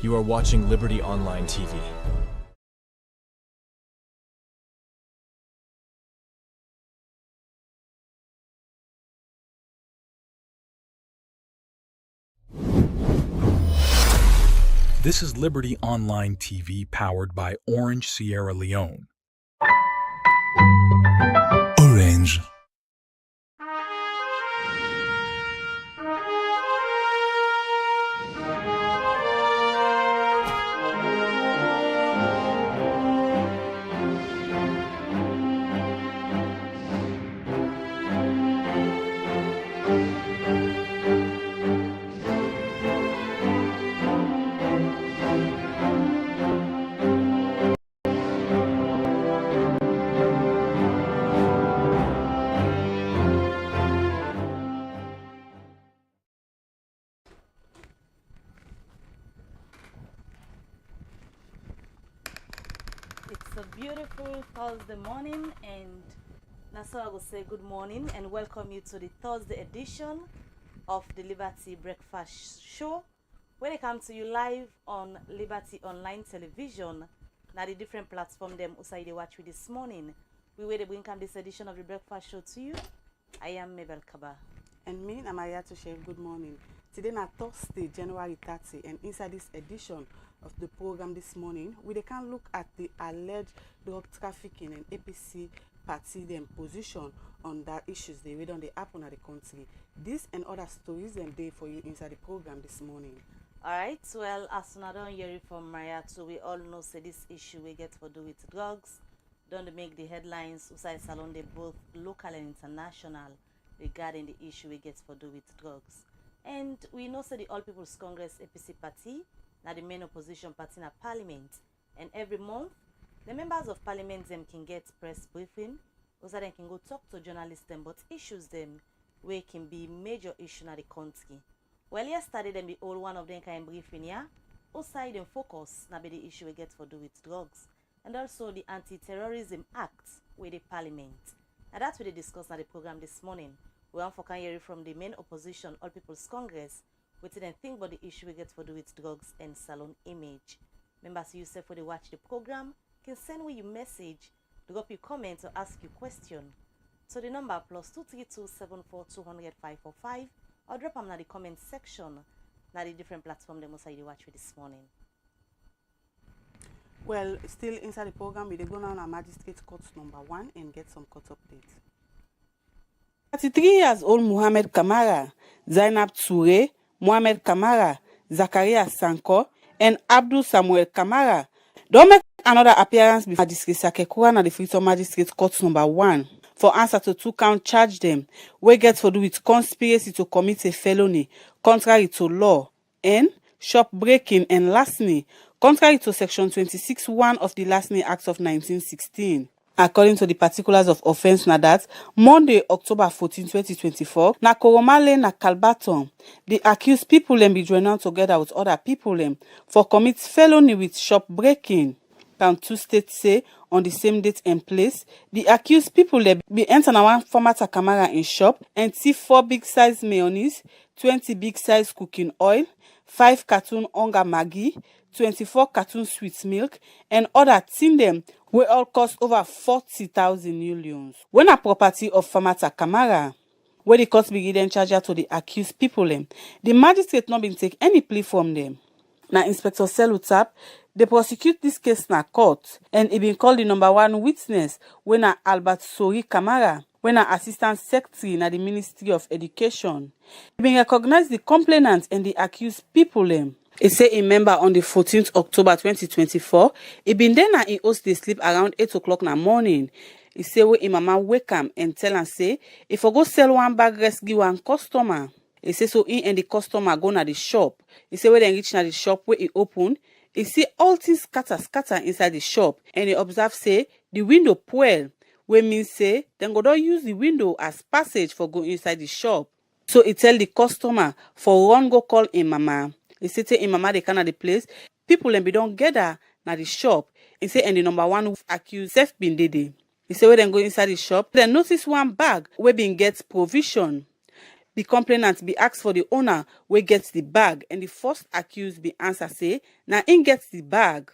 You are watching Liberty Online TV. This is Liberty Online TV powered by Orange Sierra Leone. Orange. It's a beautiful Thursday morning, and so I will say good morning and welcome you to the Thursday edition of the Liberty Breakfast Show, where they come to you live on Liberty Online Television. Now the different platform them usai they watch with this morning. We will bring come this edition of the Breakfast Show to you. I am Mabel Kaba. And me, Amaya to share good morning. Today na Thursday, January 30, and inside this edition of the program this morning, we can look at the alleged drug trafficking and APC party them position on that issues they read on the happen at the country. This and other stories them day for you inside the program this morning. Alright, well, as I don't hear it from Maria too, we all know say this issue we get to do with drugs. Don't make the headlines outside salon they both local and international regarding the issue we get to do with drugs. And we know say the All People's Congress APC party now the main opposition party in a parliament, and every month the members of parliament them can get press briefing, also they can go talk to journalists them but issues them where can be major issue in the country. Well, yesterday them the all one of them kind briefing here, outside them focus now be the issue we get to do with drugs and also the Anti-Terrorism Act with the parliament. And that's what they discussed on the program this morning. We want to hear from the main opposition All People's Congress what they think about the issue we get to do with drugs and salon image. Members you say for they watch the program can send me your message, drop your comment or ask your question. So the number +232 74200 545 or drop them in the comment section. Now the different platform they must watch with this morning. Well, still inside the program, we go on a magistrate court number 1 and get some court updates. 33 years old Mohamed Kamara, Zainab Toure, Mohamed Kamara, Zakaria Sanko, and Abdul Samuel Kamara don't make another appearance before Magistrate Sakekura and the Freedom Magistrate Court number 1 for answer to 2-count charge them, we get to do with conspiracy to commit a felony contrary to law and shop breaking and larceny contrary to section 26(1) of the Larceny Act of 1916. According to the particulars of offense na that, Monday, October 14, 2024, na Koromale na Kalbaton, the accused people be joined together with other people for commit felony with shop breaking. Count 2 states say on the same date and place, the accused people be enter na one former Takamara in shop and see 4 big size mayonnaise, 20 big size cooking oil, 5 carton Onga Maggi, 24 carton sweet milk, and other tin them will all cost over 40,000 millions. When a property of Famata Kamara, where the court be given charge to the accused people, the magistrate not been take any plea from them. Now Inspector Selutap, they prosecute this case na court, and it been called the number 1 witness when a Albert Sori Kamara, when a assistant secretary na the Ministry of Education. He been recognize the complainant and the accused people. He say a member on the 14th October 2024, he been there na he host they sleep around 8 o'clock na morning. He say when him mama wake him and tell and say, if I go sell one bag rest give one customer. He say so he and the customer go na the shop. He say when they reach na the shop where he open, he see all things scatter inside the shop and he observe say the window puel, wey means say then go don use the window as passage for go inside the shop. So he tell the customer for run go call him mama. He say him mama they can at the place. People and be don't gather na the shop. He say and the number 1 accused self been dede. He say when they go inside the shop, they notice one bag where been gets provision. the complainant be asked for the owner wey get the bag, and the first accused be answer say na him get the bag.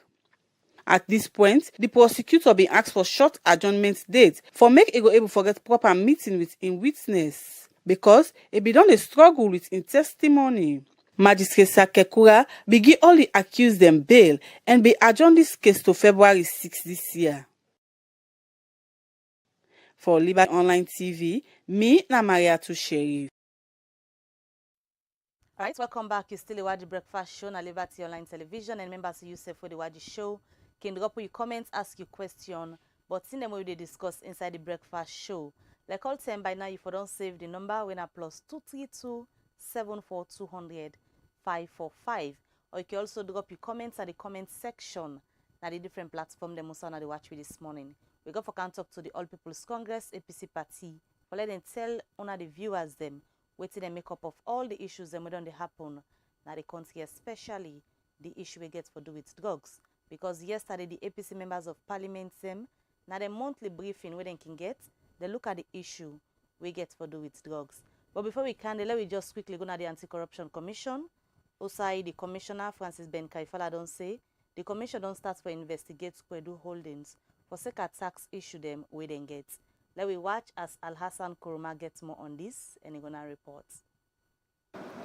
At this point, the prosecutor be asked for short adjournment date for make e go able to get proper meeting with him witness, because e be don dey struggle with him testimony. Magistrate Sakekura be give all the accused them bail and be adjourn this case to February 6 this year. For Liberty Online TV, me na Maria Sheriff. Alright, welcome back. You still watch the breakfast show on Liberty Online Television, and members of Yusuf for the watch the show. Can drop your comments, ask your question, but in them we will discuss inside the breakfast show. Like all time by now, if you don't save the number, when I plus 232 74200 545, or you can also drop your comments at the comment section at the different platform them also they watch with this morning. We go for can talk to the All People's Congress APC party for let them tell one of the viewers them waiting and make up of all the issues them don't they happen now the country, especially the issue we get for do with drugs. Because yesterday the APC members of parliament them now the monthly briefing where they can get, they look at the issue we get for do with drugs. But before we can, let me just quickly go to the Anti-Corruption Commission. Also, the Commissioner Francis Ben Kaifala don't say the commission don't start for investigate Kwedu Holdings for sake of tax issue them we then get. Let we watch as Al-Hassan Kuruma gets more on this and he's gonna report.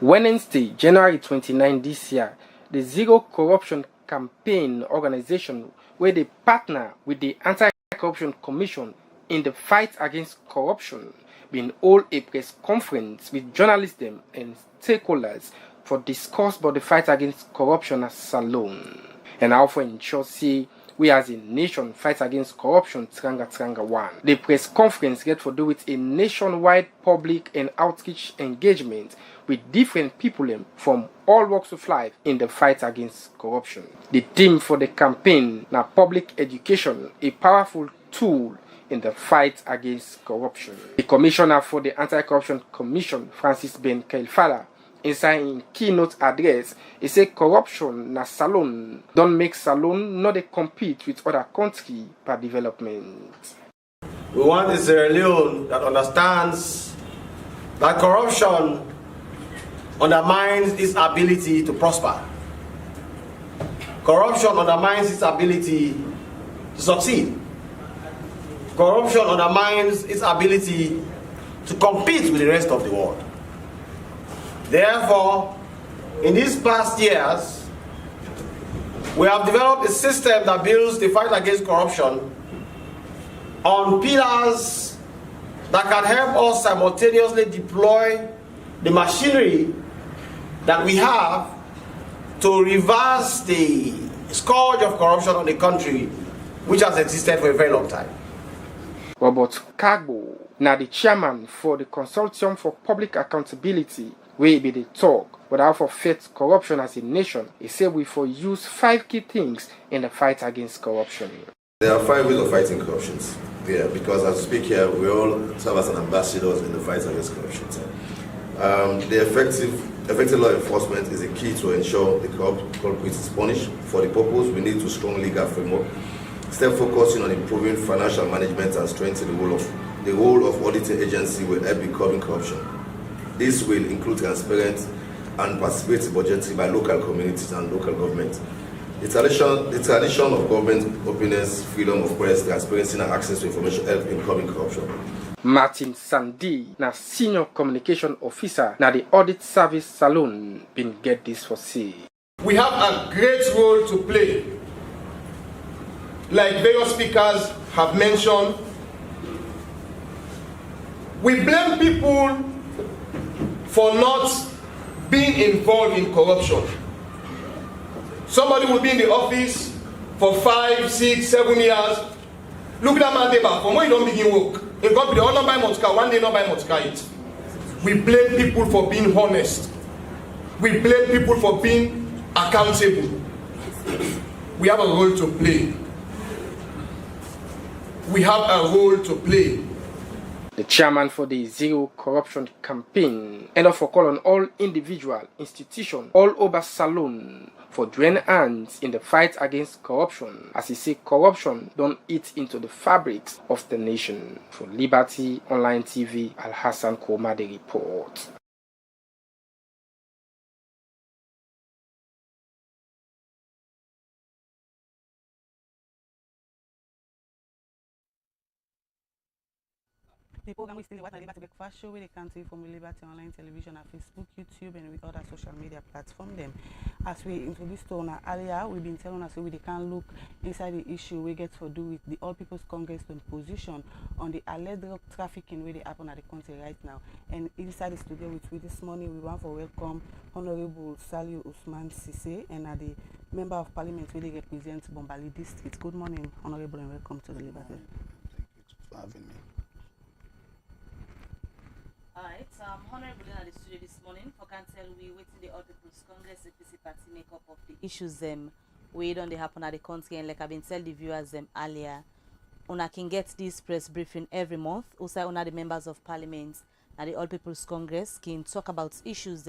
Wednesday, January 29 this year, the Zero Corruption Campaign organization, where they partner with the Anti-Corruption Commission in the fight against corruption, been hold a press conference with journalists and stakeholders for discuss about the fight against corruption as Salon. And how for ensure see we as a nation fight against corruption Tranga one. The press conference get for do with a nationwide public and outreach engagement with different people from all walks of life in the fight against corruption. The theme for the campaign now public education, a powerful tool in the fight against corruption. The commissioner for the Anti-Corruption Commission, Francis Ben Kaifala, inside in keynote address, he said corruption na Salon don't make Salon not a compete with other countries per development. We want a Sierra Leone that understands that corruption undermines its ability to prosper. Corruption undermines its ability to succeed. Corruption undermines its ability to compete with the rest of the world. Therefore, in these past years, we have developed a system that builds the fight against corruption on pillars that can help us simultaneously deploy the machinery that we have to reverse the scourge of corruption on the country, which has existed for a very long time. Robert Kagbo, now the chairman for the Consortium for Public Accountability, will be the talk, but how for fight corruption as a nation, he said we for use 5 key things in the fight against corruption. There are 5 ways of fighting corruption. Yeah, because as we speak here, we all serve as ambassadors in the fight against corruption. The effective law enforcement is a key to ensure the culprit is punished. For the purpose, we need to strong legal framework, step focusing on improving financial management and strengthen the role of auditing agency will help in curbing corruption. This will include transparent and participatory budgeting by local communities and local government. The tradition of government openness, freedom of press, transparency and access to information help in curbing corruption. Martin Sandi, na senior communication officer na the audit service Salon, been get this for say. We have a great role to play. Like various speakers have mentioned, we blame people for not being involved in corruption. Somebody will be in the office for 5, 6, 7 years. Look at that man there, from when you don't begin work. It got to be the other by Motka, one day not by Motka it. We blame people for being honest. We blame people for being accountable. We have a role to play. We have a role to play. The chairman for the Zero Corruption Campaign and for call on all individual institutions all over Salon for join hands in the fight against corruption, as he say corruption don't eat into the fabrics of the nation. For Liberty Online TV, Al-Hassan Kuruma, the report. The program is still the White and Liberty Breakfast Show, where they can see from Liberty Online Television at Facebook, YouTube, and with other social media platforms. Them. As we introduced to Ona earlier, we've been telling us we can look inside the issue we get to do with the All People's Congress position on the alleged drug trafficking where they happen at the country right now. And inside the studio with me this morning, we want to welcome Honorable Saliu Usman Sise and the Member of Parliament where they represent Bombali District. Good morning, Honorable, and welcome to the Liberty. Thank you for having me. Alright, Honorable in the studio this morning for can tell we waiting the All People's Congress APC party make up of the issues we don't they happen at the country, and like I've been telling the viewers earlier, una can get this press briefing every month. Also, una the members of Parliament and the All People's Congress can talk about issues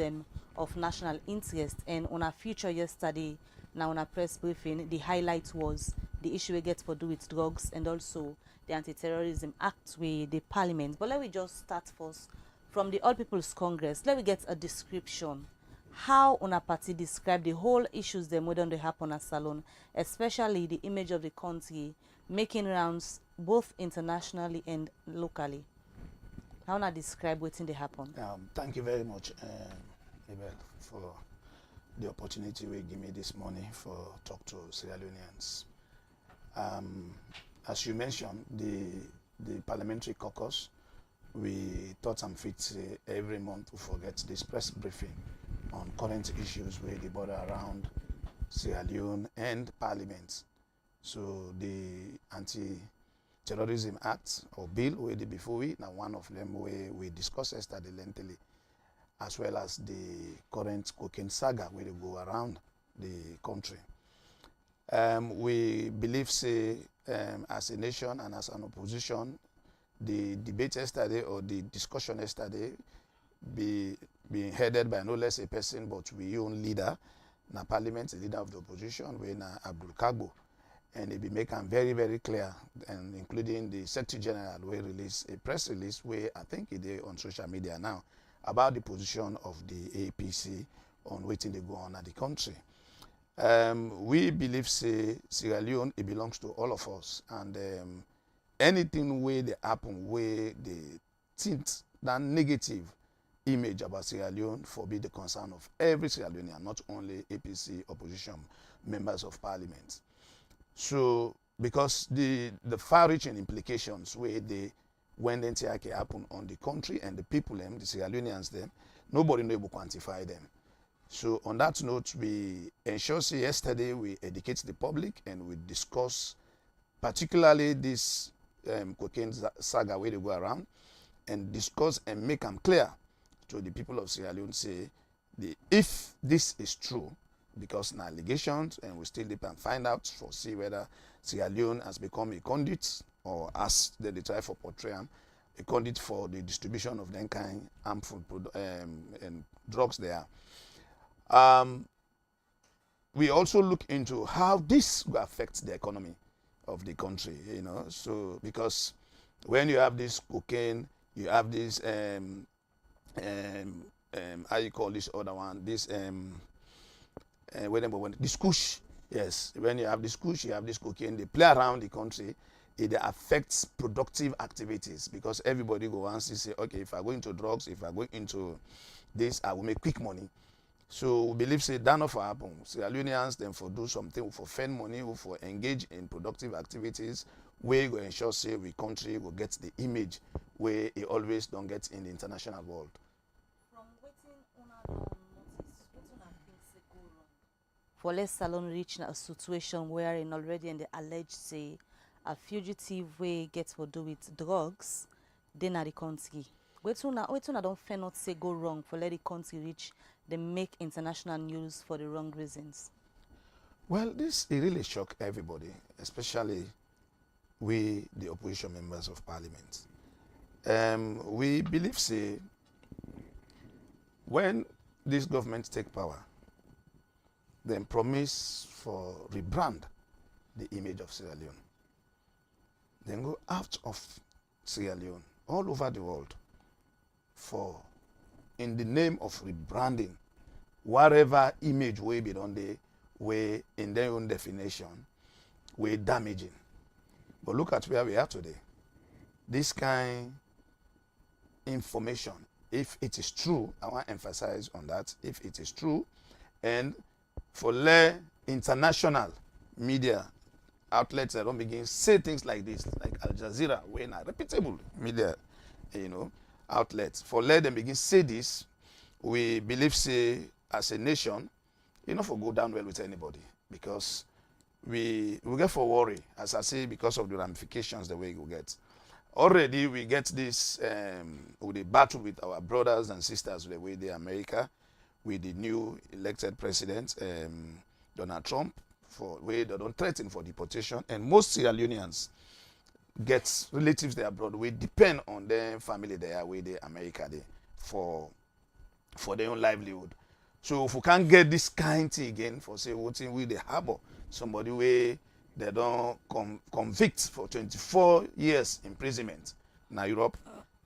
of national interest, and on a feature yesterday now on a press briefing the highlight was the issue we get for do with drugs and also the Anti-Terrorism Act with the Parliament. But let me just start first from the All People's Congress. Let me get a description. How on a party describe the whole issues we don't happen at Salon, especially the image of the country making rounds both internationally and locally. How na describe what's in the happen? Thank you very much, Abel, for the opportunity we give me this morning for talk to Sierra Leoneans. As you mentioned, the parliamentary caucus, we thought and fit every month we forget this press briefing on current issues where the border around Sierra Leone and Parliament. So the Anti-terrorism Act or bill where the before we now one of them where we discussed yesterday lengthily, as well as the current cocaine saga where they go around the country. We believe as a nation and as an opposition, the debate yesterday or the discussion yesterday being headed by no less a person but we own leader, na parliament, the leader of the opposition, we na Abdul Kagbo, and it be make them very, very clear, and including the Secretary General will release a press release where I think it is on social media now about the position of the APC on waiting to go on at the country. We believe Sierra Leone, it belongs to all of us, and anything where they happen where they tint that negative image about Sierra Leone forbid the concern of every Sierra Leonean, not only APC opposition members of Parliament. So because the far-reaching implications where they when the NTIK happen on the country and the people the Sierra Leoneans nobody know able to quantify them. So on that note, we ensure yesterday we educate the public and we discuss particularly this cocaine saga where they go around and discuss and make them clear to the people of Sierra Leone if this is true, because now allegations and we still need to find out for see whether Sierra Leone has become a conduit or as they try for portrayal a conduit for the distribution of them kind harmful and drugs there. We also look into how this will affect the economy of the country, so because when you have this cocaine, you have this how you call this other one, this this kush, yes, when you have this kush, you have this cocaine, they play around the country, it affects productive activities because everybody go and say, okay, if I go into drugs, if I go into this, I will make quick money. So we believe that not for happen. Sierra Leoneans then for do something, for spend money, for engage in productive activities, we go ensure we country will get the image where it always don't get in the international world. From waiting on a notice, what una think say go wrong? For less Salon reach a situation wherein already in the alleged a fugitive way gets for do with drugs, then at the country. Wait una don't fair not say go wrong for let the country reach they make international news for the wrong reasons. Well, this it really shocked everybody, especially we, the opposition members of Parliament. We believe, when this government take power, then promise for rebrand the image of Sierra Leone. Then go out of Sierra Leone, all over the world, for in the name of rebranding, whatever image we be on the way in their own definition, we're damaging. But look at where we are today. This kind information, if it is true, I want to emphasize on that, if it is true, and for let international media outlets that don't begin say things like this, like Al Jazeera, when a reputable media, outlets, for let them begin say this, we believe, say, as a nation, for go down well with anybody, because we get for worry, as I say, because of the ramifications the way we get. Already we get this with the battle with our brothers and sisters the way they America, with the new elected president, Donald Trump, for where they don't threaten for deportation, and most Sierra Leoneans get relatives there abroad. We depend on their family there, where they America there for their own livelihood. So if we can't get this kind thing again, for say what thing with the harbor, somebody where they don't convict for 24 years imprisonment in Europe,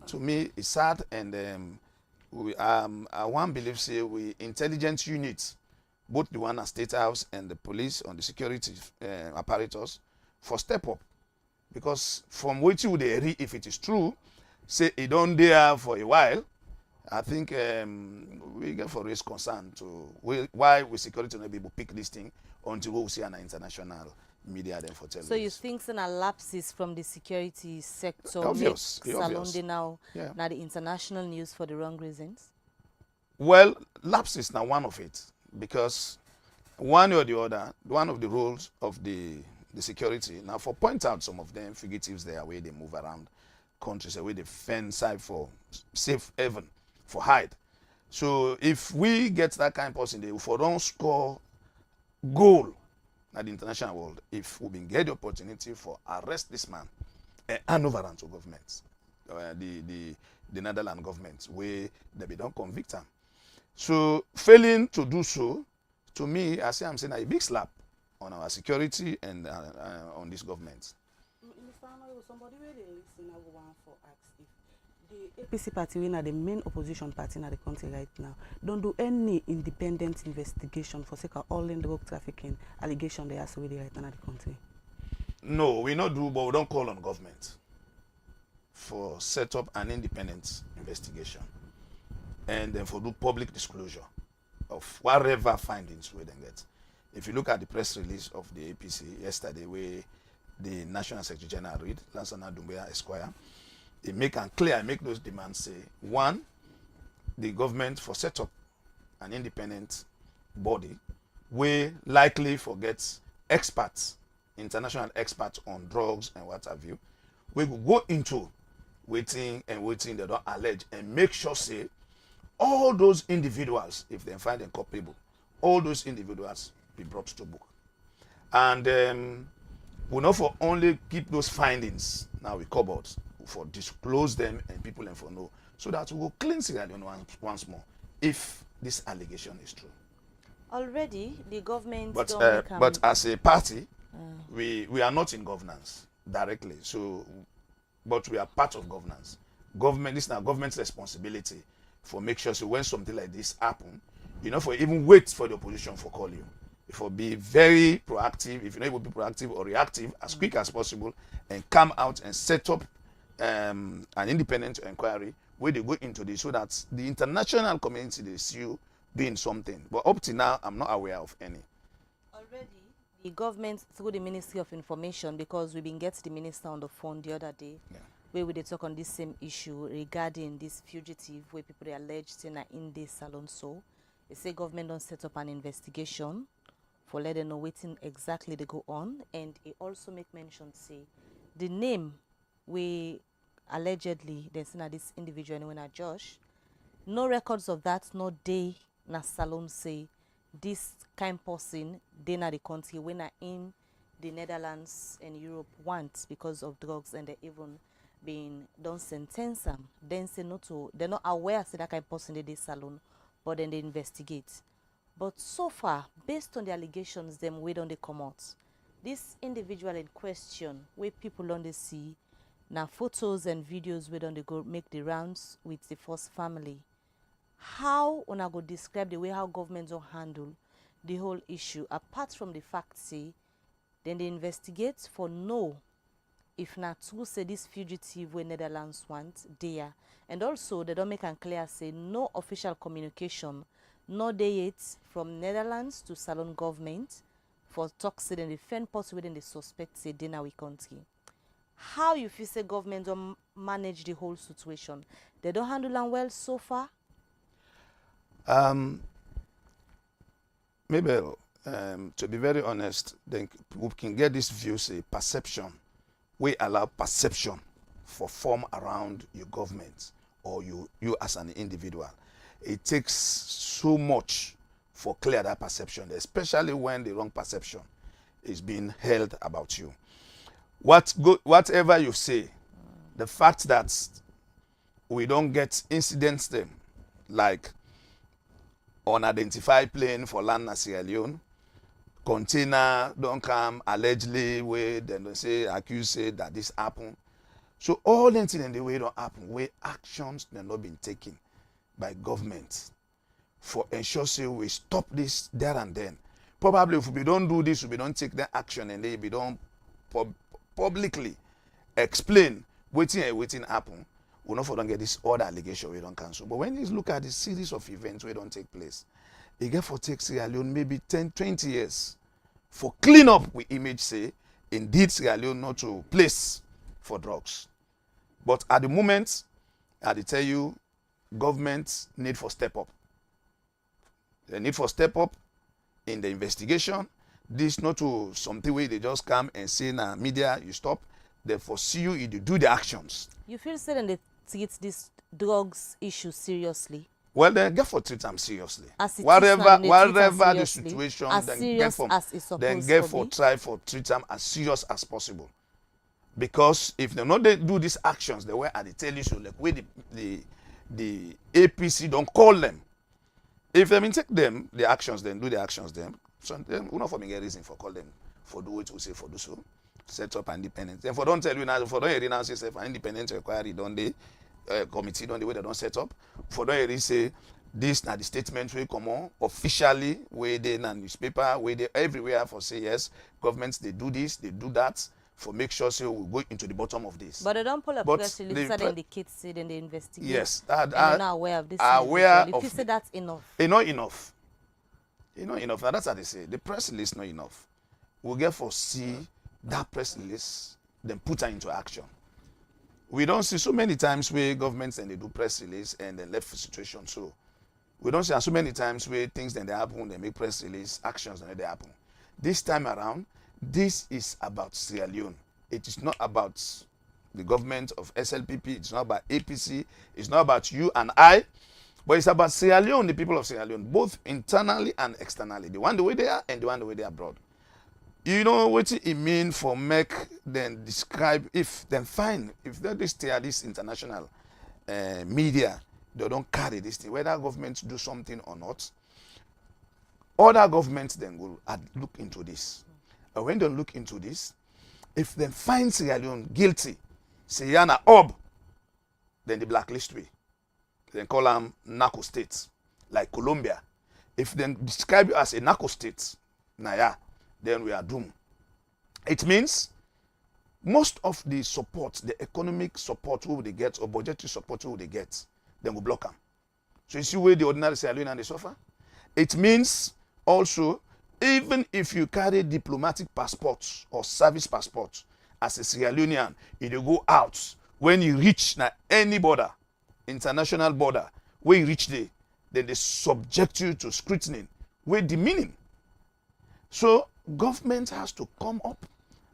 to me it's sad, and I want believe say we intelligence units, both the one at State House and the police on the security apparatus, for step up, because from what you they read, if it is true, say it don't there for a while, I think we get for raise concern to why we security not be able to pick this thing until we see an international media then for tell. So you think some lapses from the security sector obvious, Salonde now yeah. now the international news for the wrong reasons? Well, lapses now one of it, because one or the other, one of the rules of the security now for point out some of them fugitives there where they move around countries where they fend side for safe haven, for hide. So if we get that kind of person, they for don't score goal at the international world, if we been get the opportunity for arrest this man and hand over to governments, the Netherlands government, where they don't convict him. So failing to do so, to me, I say I'm saying a big slap on our security and on this government. Mr. Amaro, somebody really listen, I want for ask if the APC party, we are the main opposition party in the country right now, don't do any independent investigation for sake of all in drug trafficking allegation they are already right now in the country? No, we not do, but we don't call on government for set up an independent investigation and then for do public disclosure of whatever findings we then get. If you look at the press release of the APC yesterday, where the National Secretary General read, Lansana Doumbia Esquire, they make and clear, make those demands say, one, the government for set up an independent body where likely forgets experts, international experts on drugs and what have you, we will go into waiting they don't allege and make sure say all those individuals, if they find them culpable, all those individuals be brought to book. And we not for only keep those findings now we cupboard, for disclose them and people and for know, so that we will cleanse it once more if this allegation is true. Already the government but as a party, we are not in governance directly, so but we are part of governance. Government, this is now government's responsibility for make sure so when something like this happen, for even wait for the opposition for call you. For be very proactive, if you're not able to be proactive or reactive as quick as possible, and come out and set up an independent inquiry where they go into this, so that the international community they see you doing something. But up to now, I'm not aware of any. Already, the government through the Ministry of Information, because we've been getting the minister on the phone the other day, where we talk on this same issue regarding this fugitive where people are alleged in the salon. So they say government don't set up an investigation for let them know waiting exactly they go on, and it also make mention say the name we allegedly they say this individual when Josh, no records of that, no day na salon say this kind person they na the country when are in the Netherlands and Europe once because of drugs, and they even been don't sentence them. Then say no to they're not aware say that kind of person they salon, but then they investigate. But so far, based on the allegations them we don't come out, this individual in question, where people don't they see now photos and videos we don't they go make the rounds with the first family. How una go describe the way how governments don't handle the whole issue, apart from the fact say then they investigate for know if not true say this fugitive where Netherlands want there, and also they don't make it clear say no official communication, no day yet from Netherlands to Salon government for talks say they defend parts within the suspect say in our country. How you feel say government don't manage the whole situation? They don't handle them well so far? Maybe, to be very honest, then we can get this view, say, perception. We allow perception for form around your government or you as an individual. It takes so much for clear that perception, especially when the wrong perception is being held about you. Whatever you say, the fact that we don't get incidents them, like unidentified plane for land in Sierra Leone, container don't come allegedly where then they say accuse say that this happened. So all the incidents the way don't happen, where actions they're not been taken by government for ensure say we stop this there and then. Probably if we don't do this, we don't take the action and then we don't publicly explain waiting happen, we not for don't get this other allegation we don't cancel. But when you look at the series of events we don't take place, it get for take Sierra Leone maybe 10, 20 years for clean up with image say indeed Sierra Leone not to place for drugs. But at the moment, I tell you, government need for step up. They need for step up in the investigation. This not to something where they just come and say na media you stop. They foresee you if you do the actions. You feel say they treat this drugs issue seriously? Well, they get for treat them seriously. Whatever the situation, as then get for try for treat them as serious as possible. Because if they not they do these actions, the way I tell you so, like where the APC don't call them. If they take them, the actions, then do the actions, then so then we not for me a reason for call them for do what we say for do so. Set up independent. Then for don't tell you now, for don't hear now say for independent inquiry, don't they committee don't the way they don't set up. For don't hear say this now the statement will come on officially where they in a newspaper, where they everywhere for say yes, governments they do this, they do that. For make sure say we go into the bottom of this. But they don't pull a press release and then the kids say then they investigate. Yes, you're not aware of this. Aware if you say that's enough. It's not enough. It's not enough. Now that's how they say. The press release not enough. We'll get for see that press release, then put her into action. We don't see so many times where governments and they do press release and then left for situation. So we don't see so many times where things then they happen, they make press release, actions and they happen. This time around, this is about Sierra Leone. It is not about the government of SLPP. It's not about APC. It's not about you and I. But it's about Sierra Leone, the people of Sierra Leone, both internally and externally. The one the way they are and the one the way they are abroad. You know what it mean for make then describe if then fine if they this international media they don't carry this thing whether governments do something or not. Other governments then will look into this. And when they look into this, if they find Sierra Leone guilty, Sierra Leone then the blacklist we. Then call them narco states, like Colombia. If they describe you as a narco state, then we are doomed. It means most of the support, the economic support who they get or budgetary support who they get, then we block them. So you see where the ordinary Sierra Leone and they suffer? It means also even if you carry diplomatic passports or service passports as a Sierra Leonean, if you go out, when you reach any border, international border, where you reach there, then they subject you to scrutiny, with the meaning. So government has to come up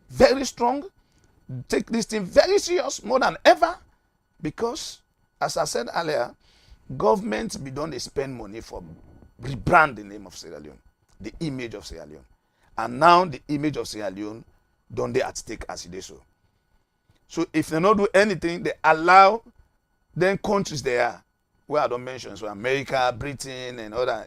very strong, take this thing very serious, more than ever, because, as I said earlier, government be done they spend money for rebrand the name of Sierra Leone, the image of Sierra Leone. And now the image of Sierra Leone don't they at stake as it is so. So if they don't do anything, they allow then countries there, where I don't mention, so America, Britain, and other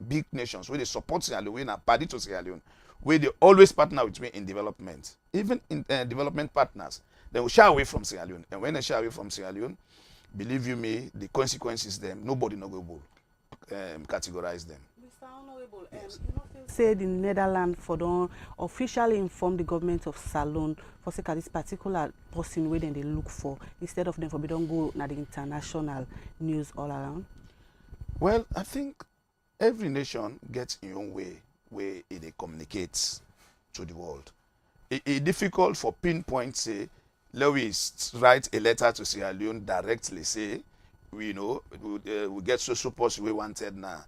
big nations, where they support Sierra Leone, and party to Sierra Leone, where they always partner with me in development. Even in development partners, they will shy away from Sierra Leone. And when they shy away from Sierra Leone, believe you me, the consequences them, nobody no go categorize them. Mr. Honorable, yes. You know feel say the Netherlands for don officially inform the government of Salon for say this particular person where then they look for instead of them for be don't go na the international news all around? Well, I think every nation gets its own way where it communicates to the world. It's difficult for pinpoint say, Lewis write a letter to Sierra Leone directly say, we get so person we wanted na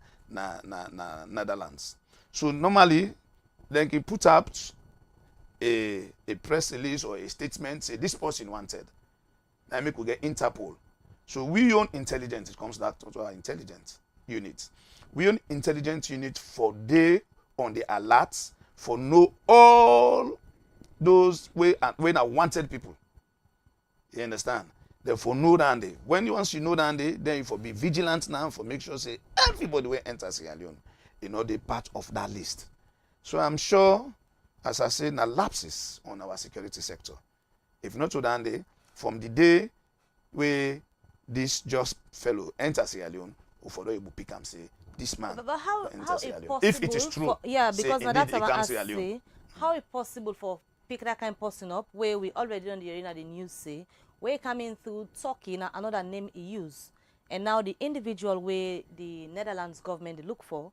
Netherlands. So normally, then he put out a press release or a statement say this person wanted. Then we could get Interpol. So we own intelligence. It comes back to our intelligence unit. We own intelligence unit for day on the alerts for know all those when I wanted people. You understand? Therefore, know that day. Once you know that day, then you for be vigilant now for make sure say everybody will enter Sierra Leone, they part of that list. So I'm sure, as I said, na lapses on our security sector. If not to that day, from the day where this just fellow enter Sierra Leone, who follow you pick and say this man. But how Sierra it Leone. possible? If it is true, because now that's what I Sierra Leone. say. How it possible for pick that kind of person up where we already on the arena the news say where coming through talking another name he use, and now the individual where the Netherlands government they look for,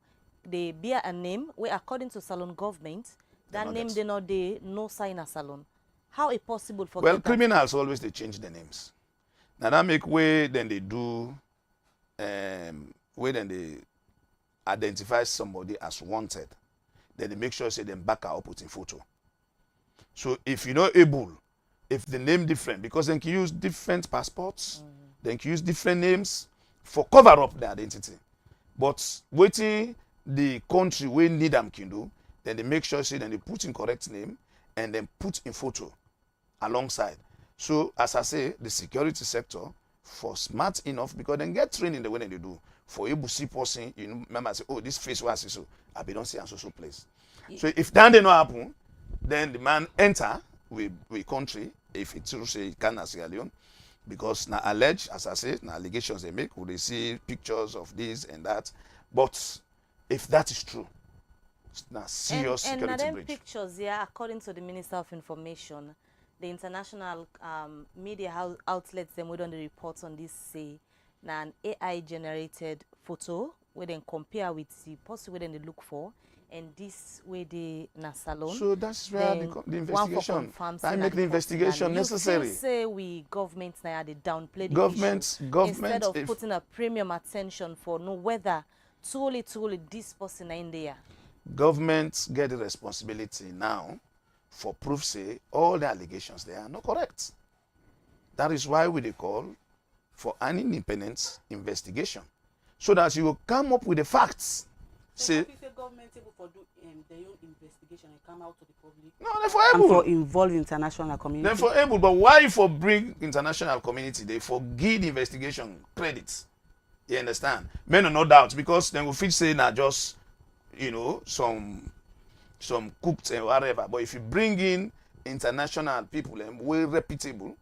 they bear a name where according to Salon government that name they not they no sign a Salon. How it possible for? Well, criminals always they change the names. Now that make way then they do, where then they identify somebody as wanted. Then they make sure say them back up putting photo. So if you're not able, if the name different, because they can use different passports, they can use different names for cover up the identity. But waiting the country where need them can do, then they make sure say then they put in correct name and then put in photo alongside. So as I say, the security sector for smart enough because they get trained in the way they do. For able to see person, remember say, oh, this face was so I be don't see and so place. So if that did not happen, then the man enter with country if it's true say Ghana, Sierra Leone, because now alleged, as I say, now allegations they make, would they see pictures of this and that. But if that is true, it's now serious security and breach. pictures, yeah, according to the Minister of Information, the international media outlets them with on the reports on this say now an AI generated photo where then compare with the person where then they look for. And this way they na Salon. So that's where the investigation. I make the investigation necessary. You say we government now they downplay the government instead of putting a premium attention for no whether truly this person in there. Governments get the responsibility now for proof say all the allegations they are not correct. That is why we they call for an independent investigation, so that you will come up with the facts. Say government able for do their own investigation and come out to the public. No, they're for able. And for involve international community. They're for able, but why for bring international community? They for give the investigation credits. You understand? Men are no doubt because then we feel say now just some cooked and whatever. But if you bring in international people and well reputable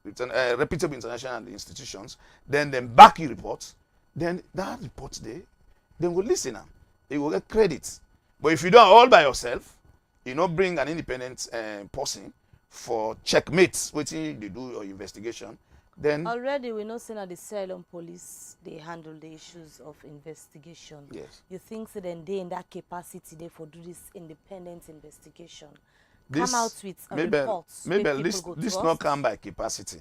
international institutions, then back your reports, then that report then will listen now. They will get credit. But if you do it all by yourself, bring an independent person for checkmates, waiting they do your investigation, then already we know that the Sierra Leone police they handle the issues of investigation. Yes. You think so then they in that capacity they for do this independent investigation. Come out with a report. Maybe this not come by capacity.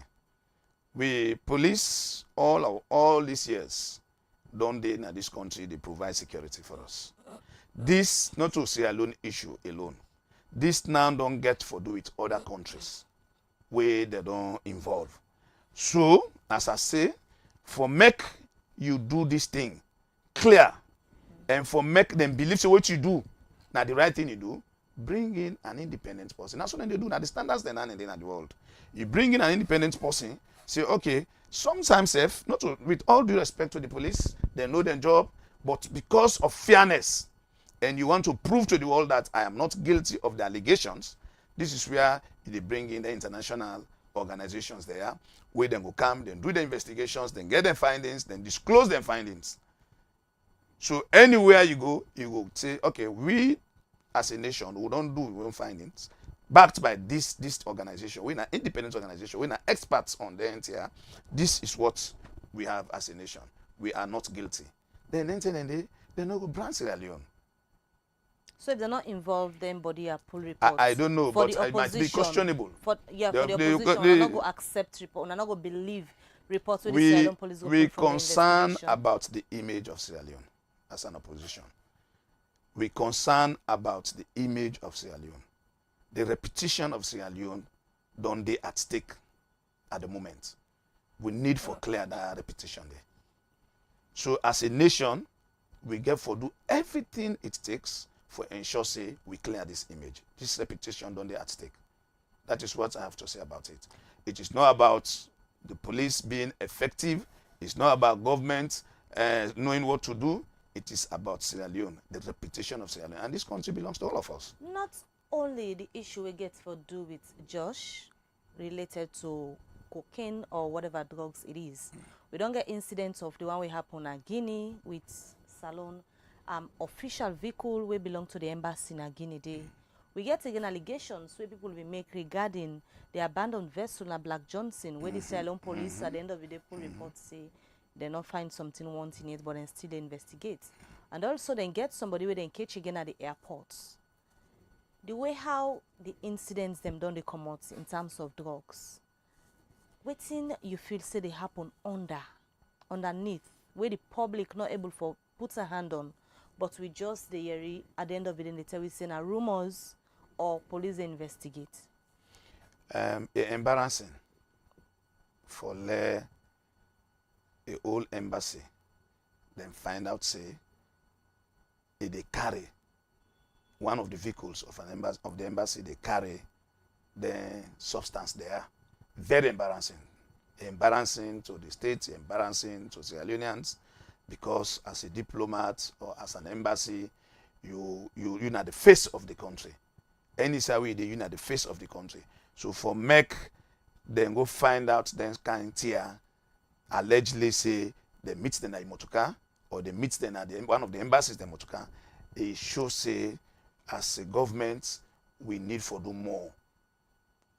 We police all these years. Don't they in this country they provide security for us. This not to Sierra Leone issue alone. This now don't get for do with other countries where they don't involve. So as I say, for make you do this thing clear and for make them believe so what you do now the right thing you do, bring in an independent person. That's what they do now. The standards they're not in the world. You bring in an independent person, say okay. Sometimes, with all due respect to the police, they know their job, but because of fairness, and you want to prove to the world that I am not guilty of the allegations, this is where they bring in the international organizations there, where they will come, then do the investigations, then get their findings, then disclose their findings. So anywhere you go say, okay, we as a nation, we don't do our own findings, backed by this organization, we're an independent organization, we're experts on the NTR, this is what we have as a nation. We are not guilty. Then they no go brand Sierra Leone. So if they're not involved, then body are pull reports. I don't know, but it might be questionable. For the opposition, we're not going to accept report. We're not going to believe reports with the Sierra Leone police. We concerned about the image of Sierra Leone as an opposition. We concerned about the image of Sierra Leone. The reputation of Sierra Leone don't they at stake at the moment. We need for clear that repetition there. So as a nation, we get for do everything it takes for ensure say we clear this image. This reputation don't they at stake. That is what I have to say about it. It is not about the police being effective. It's not about government knowing what to do. It is about Sierra Leone, the reputation of Sierra Leone. And this country belongs to all of us. Not only the issue we get for do with Josh related to cocaine or whatever drugs it is. We don't get incidents of the one we happen at Guinea with Salon official vehicle we belong to the embassy in Guinea Day. We get again allegations where people will make regarding the abandoned vessel at Black Johnson, where the Sierra Leone police at the end of the day pull reports say they not find something wanting it, but then still they investigate. And also then get somebody where they catch again at the airports. The way how the incidents them done they come out in terms of drugs. Waiting you feel say they happen underneath, where the public not able for put a hand on, but we just the at the end of it they tell we saying rumors or police investigate. Embarrassing for a old embassy then find out say if they carry one of the vehicles of an embassy of the embassy, they carry the substance there. Very embarrassing. Embarrassing to the state, embarrassing to Sierra Leoneans, because as a diplomat or as an embassy, you're not the face of the country. Any Sawi, you're not the face of the country. So for MEC, then go find out then kind here, allegedly say they meet them at Motuka or they meet them at one of the embassies in Motuka. It shows say as a government, we need for do more.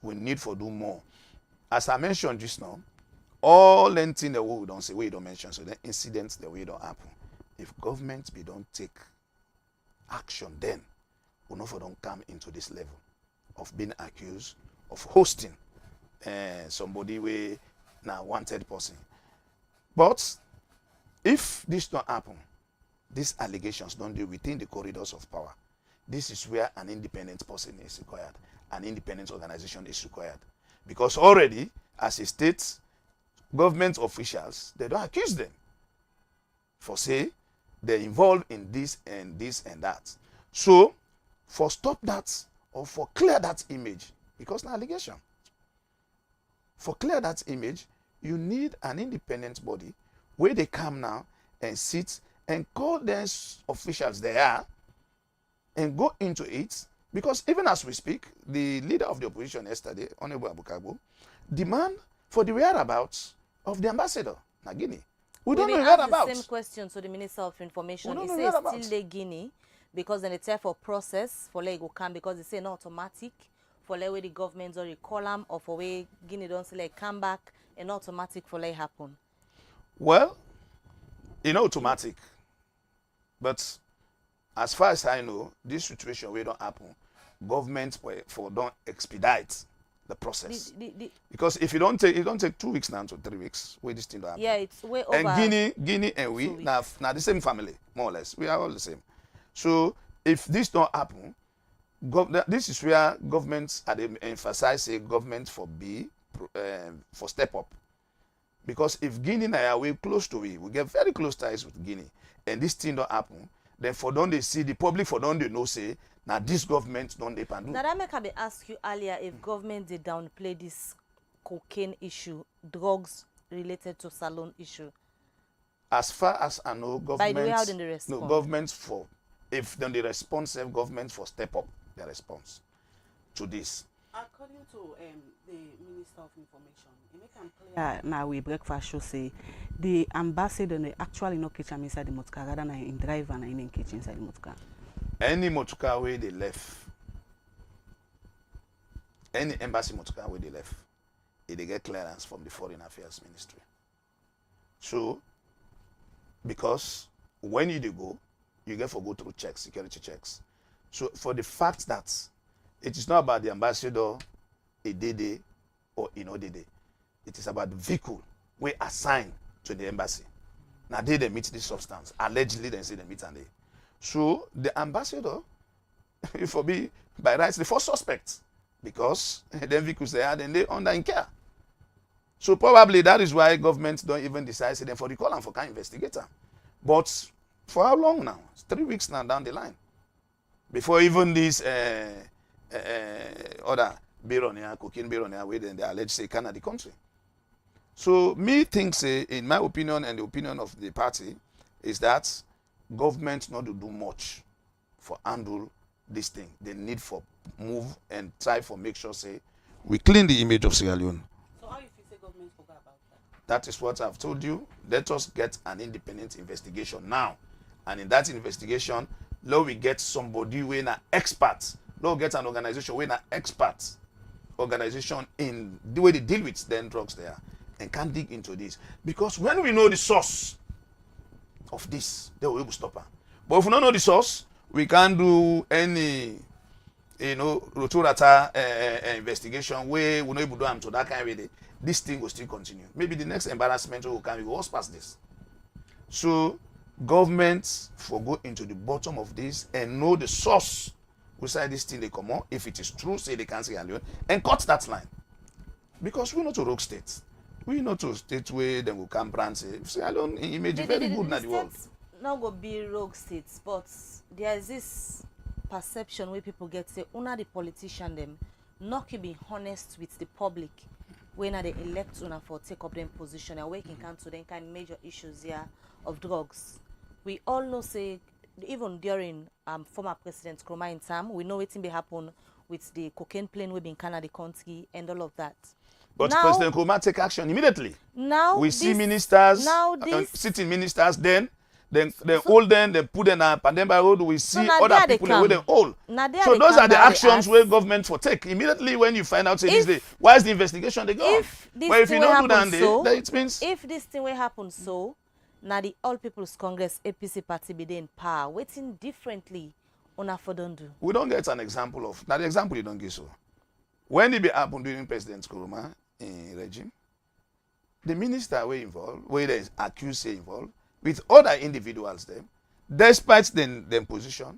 We need for do more. As I mentioned just now, all anything that we don't say, we don't mention, so the incidents that we don't happen. If government we don't take action, then we know for don't come into this level of being accused of hosting somebody with now wanted person. But if this don't happen, these allegations don't do within the corridors of power. This is where an independent person is required, an independent organization is required. Because already, as a state, government officials, they don't accuse them for say they're involved in this and that. So, for stop that or for clear that image, because an allegation, for clear that image, you need an independent body where they come now and sit and call them officials there and go into it. Because even as we speak, the leader of the opposition yesterday, Honorable Abukabo, demand for the whereabouts of the ambassador in Guinea. We don't know the whereabouts. The same question to the Minister of Information. We He don't says know whereabouts. still the Guinea because then it's there for process for like go come because they say not automatic for like where the government or call them or for where Guinea don't say like come back and automatic for like happen. Well, it's not automatic, but as far as I know, this situation will don't happen. Government for don't expedite the process. Because if you don't take, it don't take 2 weeks now to 3 weeks. Where this thing don't happen. Yeah, it's way over. And Guinea and we now the same family, more or less. We are all the same. So if this don't happen, this is where governments emphasize say government for step up. Because if Guinea and I are way close to it, we get very close ties with Guinea, and this thing don't happen, then for don't they see the public for don't they know say now this government don't they can do. Now that make I ask you earlier if government did downplay this cocaine issue, drugs related to salon issue. As far as I know, government By the way, how did they respond? No, government for if then the responsive government for step up their response to this. According to the Minister of Information, it make am clear now we breakfast show say the ambassador they actually not catch him inside the motorcar rather than in driver and in catch inside the motorcar. any motorcar where they left, any embassy motorcar where they left, they get clearance from the Foreign Affairs Ministry. So, because when you do go, you get for go through checks, security checks. So for the fact that it is not about the ambassador, a day or UNODC, it is about the vehicle we assign to the embassy. Now they meet this substance. Allegedly they say they meet and they. So the ambassador, if for be by rights the first suspect, because the vehicles they had and they under in care. So probably that is why government don't even decide say them for the call and for kind investigator. But for how long now? It's 3 weeks now down the line. Before even this other baron, cocaine baron, where they allege say Canada the country. So me think say, in my opinion and the opinion of the party, is that government not to do much for handle this thing. They need for move and try for make sure say we clean the image of Sierra Leone. So how you feel say government forgot about that? That is what I've told you. Let us get an independent investigation now. And in that investigation, let we get somebody who is an expert. Let we get an organization who is an expert organization in the way they deal with them drugs there and can dig into this. Because when we know the source of this, they will stop her. But if we don't know the source, we can't do any, rotorata investigation where we know able to do them to that kind of way. This thing will still continue. Maybe the next embarrassment will come, we go past this. So governments for go into the bottom of this and know the source beside this thing they come on. If it is true, say they can't say alone and cut that line. Because we're not a rogue state. We know to state where they will come and say alone image very good in the world. Not go be rogue states, but there is this perception where people get say, una the politician them not keep being honest with the public when they elect una for take up them position and where can come to them kind of major issues here of drugs. We all know say even during former President Nkrumah in time, we know what be happen with the cocaine plane we been Canada country and all of that. But now, President Nkrumah take action immediately. Now we see ministers, sitting ministers, then hold them, then put them up, and then by road we see other people with them hold. So those are the actions where government for take immediately when you find out say this day. Why is the investigation they go? But if you don't do that, then it means if this thing will happen so. Now the All People's Congress APC party be in power, waiting differently on for don't do. We don't get an example of now the example you don't give so. When it be happen during President Nkrumah regime, the minister were involved, where there is accused involved, with other individuals them, despite them position,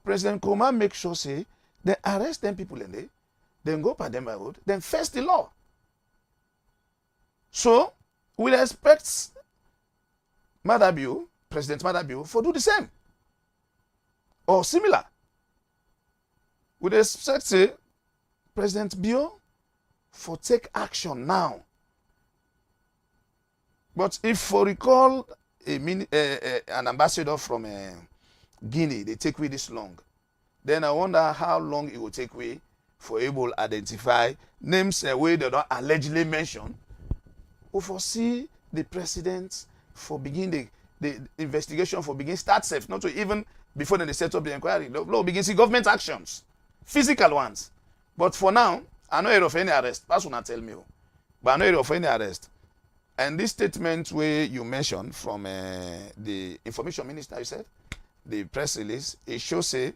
President Nkrumah make sure say they arrest them people in there, then go by them by road, then face the law. So we expect President Madabiu, for do the same or similar. We expect say President Bio for take action now. But if for recall an ambassador from Guinea, they take away this long, then I wonder how long it will take away for able to identify names where they don't allegedly mention, or foresee the president for begin the investigation for begin start safe, not to even before they set up the inquiry. Law begin see government actions, physical ones. But for now, I know heard of any arrest. Pass will not tell me, but I know heard of any arrest. And this statement where you mentioned from the information minister, you said the press release, it shows say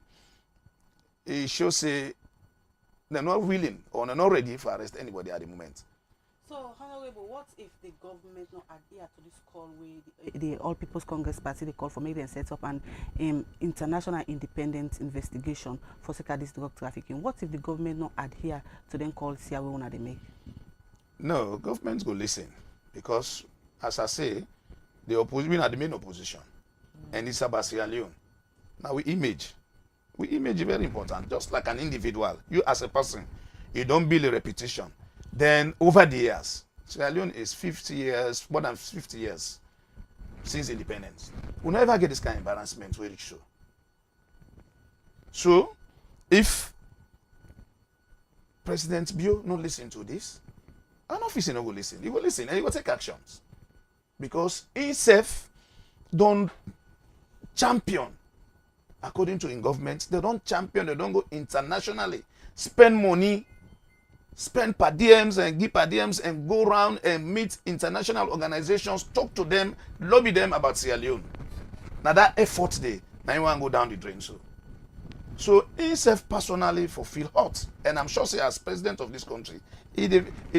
they're not willing or they're not ready for arrest anybody at the moment. So, honorable, what if the government not adhere to this call where the All People's Congress Party they call for maybe and set up an international independent investigation for this drug trafficking? What if the government not adhere to them call Sierra Leone they make? No, governments go listen because, as I say, the opposition we are the main opposition, and it's about Sierra Leone. Now we image very important, just like an individual. You as a person, you don't build a reputation. Then over the years, Sierra Leone is 50 years, more than 50 years since independence. We'll never get this kind of embarrassment where it show. So, if President Bio not listen to this, an officer no go listen. He will listen and he will take actions. Because himself don't champion according to in government, they don't champion, they don't go internationally, spend money, spend per diems and give per diems and go around and meet international organizations, talk to them, lobby them about Sierra Leone. Now that effort there, now you want to go down the drain. So himself personally for feel hot. And I'm sure say as president of this country, he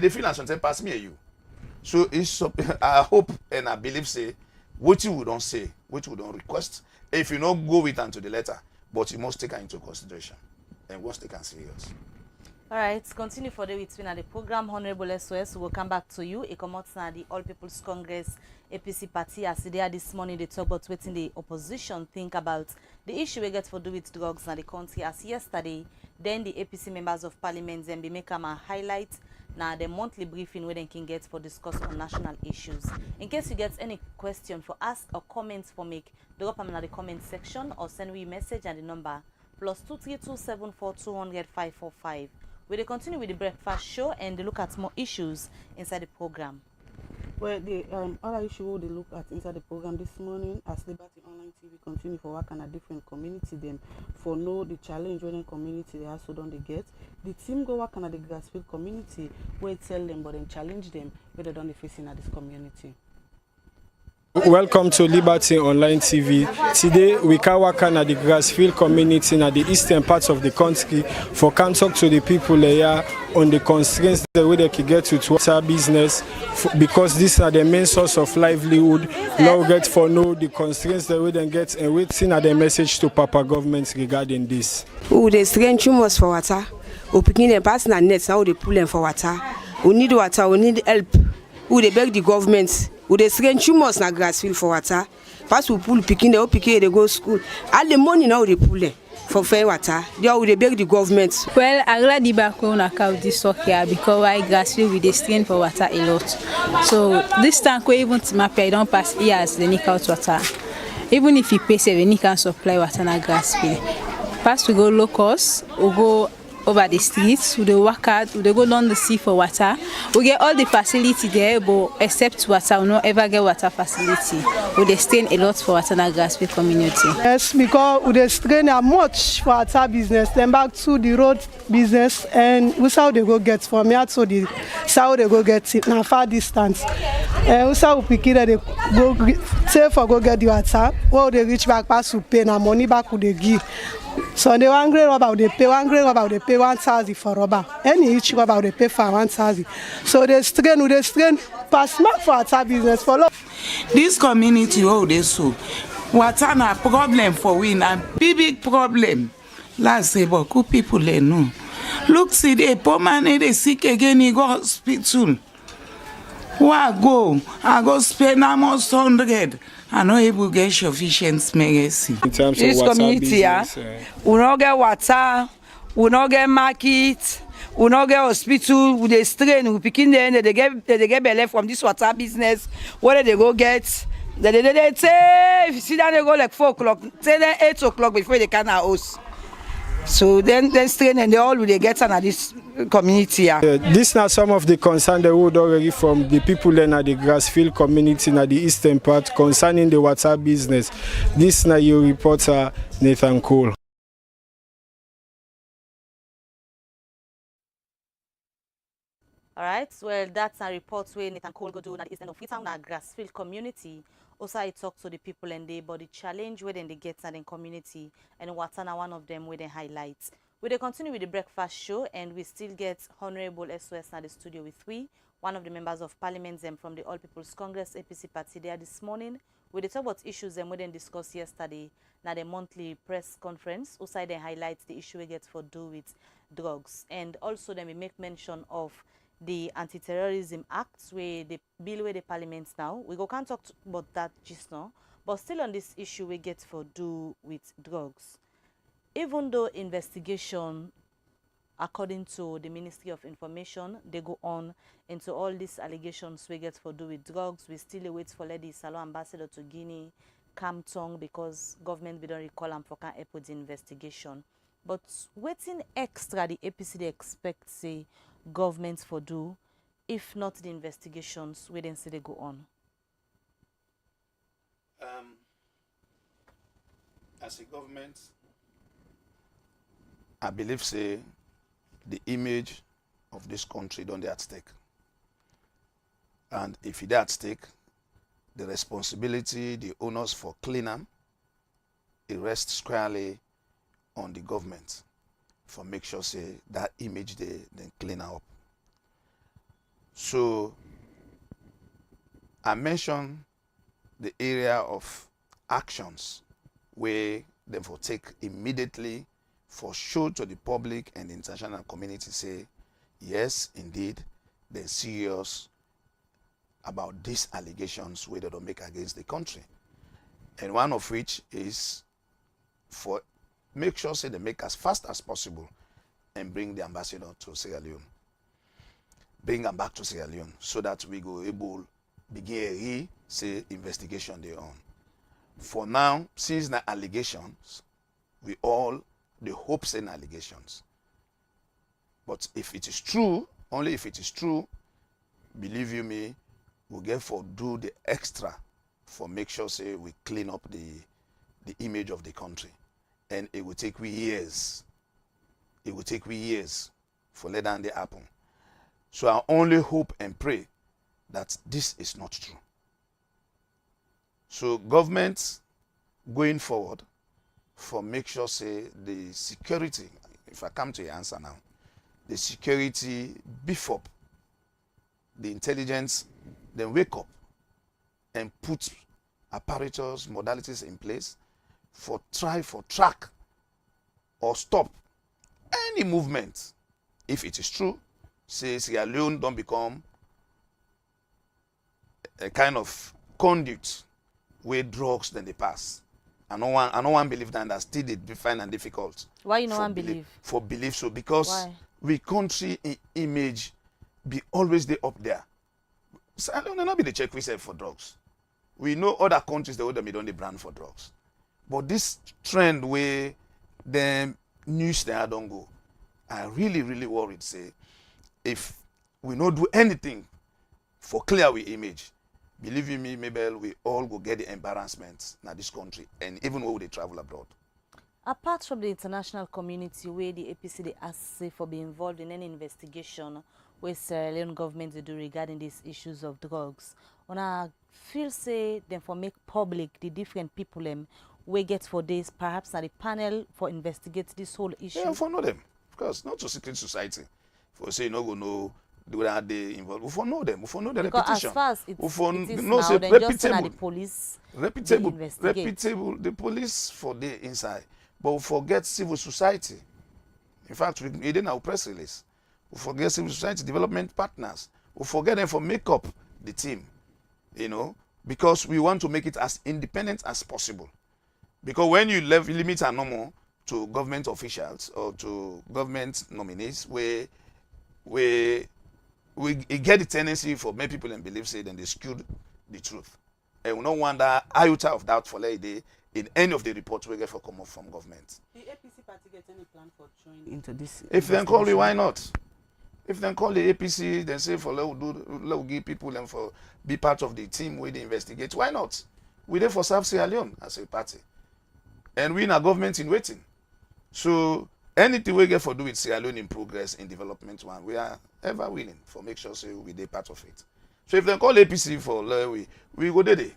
feel as something pass me and you. So I hope and I believe say what you don't say, what you don't request, if you not go with into the letter, but you must take it into consideration and must take it serious. All right, continue for the week at the program. Honorable SOS, we'll come back to you. It comes now the All People's Congress APC party as they this morning they talk about waiting the opposition think about the issue we get for do with drugs in the country as yesterday. Then the APC members of parliament then be make a highlight now the monthly briefing where they can get for discuss on national issues. In case you get any question for ask or comments for make, drop them in the comment section or send me a message at the number +23274200545. We'll continue with the breakfast show and look at more issues inside the program. Well, the other issue they look at inside the program this morning as Liberty Online TV continue for work on a different community them for know the challenge when community they also don't they get. The team go work on the grassroots community where tell them but then challenge them whether don't they facing at this community. Welcome to Liberty Online TV. Today we can work on the grassfield community in the eastern parts of the country for can talk to the people here on the constraints the way they can get to water business because these are the main source of livelihood. Now get for know the constraints the way they get and waiting at the message to Papa government regarding this. Oh, they strain too much for water. We picking a personal nets now they pull them for water. We need water, we need help. Who they beg the government. Who they strain too much na grassfield for water. Pass we pull picking they go school. All the money now they pull them for fair water. They are they beg the government. Well, I glad the back on account this here because I grassfield with the strain for water a lot. So this tank we even to map I don't pass years they need out water. Even if you pay 7 you can supply water na grassfield. Pass we go low cost, we go over the streets, we dey work out, we dey go down the sea for water. We get all the facility there, but except water, we no ever get water facility. We dey strain a lot for water in the grassroots community. Yes, because we dey strain much for water business, then back to the road business, and we how they go get from here to the how they go get it now far distance. And we how we pick it, they go say for go get the water. While they reach back pass to pay na money back we dey give. So they 1 grade rubber, they pay 1 grade rubber, they pay 1,000 for rubber. Any each rubber they pay for 1,000. So they strain pass mark for water business for love. This community they so water na problem for we na big problem. Last say but good people they know. Look see the poor man they sick again he go hospital. I go spend almost 100. I know able get sufficient medicine. In terms this of water community, business, we no get water, we no get market, we no get hospital. We dey strain, we picking them. They get belly from this water business. Where they go get? They say if you see down they go like 4 o'clock, say then 8 o'clock before they can house. So then strain and they all will get on this community. These are some of the concerns that would already from the people in the grassfield community in the eastern part concerning the water business. This is your reporter Nathan Cole. All right, well, that's a report where Nathan Cole go do in the eastern of Freetown, a grassfield community. Also, I talk to the people and they but the challenge where they get in the community and what's one of them where they highlight. We will continue with the breakfast show and we still get Honorable SOS at the studio with one of the members of parliament from the All People's Congress APC party there this morning. We talk about issues we didn't discuss yesterday na the monthly press conference. Also, they highlight the issue we get for do with drugs. And also then we make mention of the Anti-terrorism Act, where the bill where the parliament now. We can't talk about that just now, but still on this issue we get for do with drugs. Even though investigation, according to the Ministry of Information, they go on into all these allegations we get for do with drugs, we still wait for Lady Salon Ambassador to Guinea, Camton, because government we don't recall them for can help with the investigation. But waiting extra the APC they expect say governments for do, if not the investigations, we then say they go on. as a government, I believe say the image of this country don't dey at stake. And if it at stake, the responsibility, the onus for cleaning, it rests squarely on the government for make sure say that image they clean up. So I mentioned the area of actions where they will take immediately for show to the public and the international community say, yes, indeed, they're serious about these allegations where they don't make against the country. And one of which is for make sure say they make as fast as possible and bring the ambassador to Sierra Leone. Bring them back to Sierra Leone so that we go able begin say investigation they on. For now, since the allegations, we all the hopes and allegations. But if it is true, only if it is true, believe you me, we'll get for do the extra for make sure say we clean up the image of the country. And it will take we years. It will take we years for let down the happen. So I only hope and pray that this is not true. So governments going forward for make sure say the security, if I come to your answer now, the security beef up, the intelligence, then wake up and put apparatus, modalities in place for track or stop any movement. If it is true, say Sierra Leone don't become a kind of conduit where drugs then they pass. I no one believe that still they find and difficult. Why you no one believe? For belief, so because why? We country image be always they up there. So I don't know be the check we say for drugs. We know other countries they don't they brand for drugs. But this trend where the news there don't go, I really worried say if we not do anything for clear we image, believe you me, maybe we all go get the embarrassment in this country and even when they travel abroad. Apart from the international community where the APC they ask say for be involved in any investigation where Sierra Leone government they do regarding these issues of drugs, when I feel say them for make public the different people we get for this, perhaps at the panel for investigate this whole issue. Yeah, for know them. Of course, not to secret society. For say no go know do that they involved. We for know them. We for know the because repetition. As far as it is no, now, say then reputable. just send the police. Reputable. The police for the inside, but we forget civil society. In fact, we didn't our press release. We forget civil society development partners. We forget them for make up the team. You know, because we want to make it as independent as possible. Because when you limit a normal to government officials or to government nominees, where we get the tendency for many people and believe say then they skewed the truth. And we don't want that iota of doubt for lady in any of the reports we get for come up from government. The APC party get any plan for joining into this? If they call me, why not? If they call the APC, then say for let give people and for be part of the team where they investigate. Why not? We there for South Sierra Leone as a party. And we in a government in waiting. So anything we get for do with Sierra Leone in progress in development one, we are ever willing for make sure say we be part of it. So if they call APC for we go there.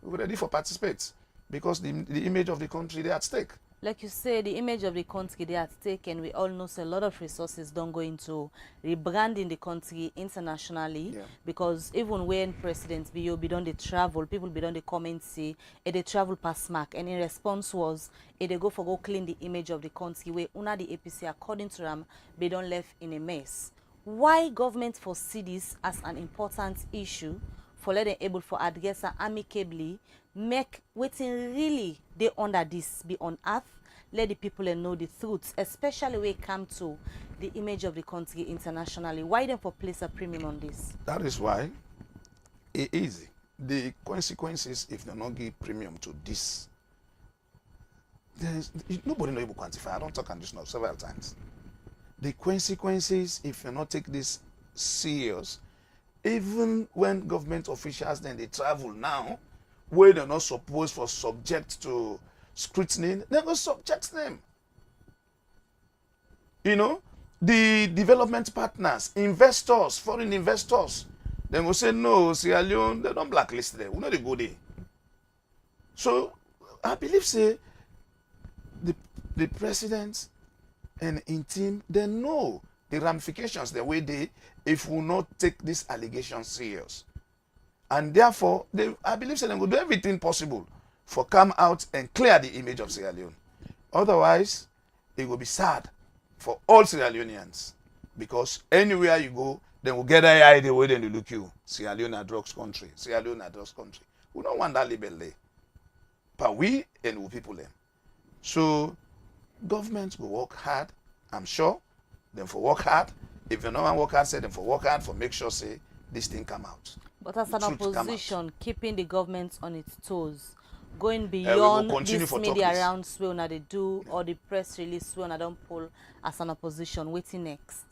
We go ready for participate because the image of the country they at stake. Like you say, the image of the country they at stake, and we all know so a lot of resources don't go into rebranding the country internationally. Because even when presidents be done the travel, people be done the comment say they travel past mark, and in response was they go clean the image of the country where una the APC according to them they don't left in a mess. Why government foresee this as an important issue for let them able for address amicably, make waiting really they under this be on earth, let the people know the truth, especially when it comes to the image of the country internationally. Why them for place a premium on this? That is why it is the consequences if they not give premium to this. Nobody know able to quantify. I don't talk on this now several times. The consequences if you not take this serious, even when government officials then they travel now, where they're not supposed for subject to scrutiny, then go subject them. You know, the development partners, investors, foreign investors, then will say, no, Sierra Leone, they don't blacklist them. We know they go there. So, I believe, say, the president and in team, they know the ramifications the way they, if we not take this allegation serious. And therefore, I believe they will do everything possible for come out and clear the image of Sierra Leone. Otherwise, it will be sad for all Sierra Leoneans, because anywhere you go, they will get an idea where they look you. Sierra Leone a drugs country. Sierra Leone a drugs country. We don't want that label there. But we and we people them. So government will work hard, I'm sure. Then for work hard. If you know one work hard, say them for work hard for make sure say this thing come out. But as an opposition, keeping the government on its toes, going beyond this media round when they do, or the press release when I don't pull as an opposition, waiting next.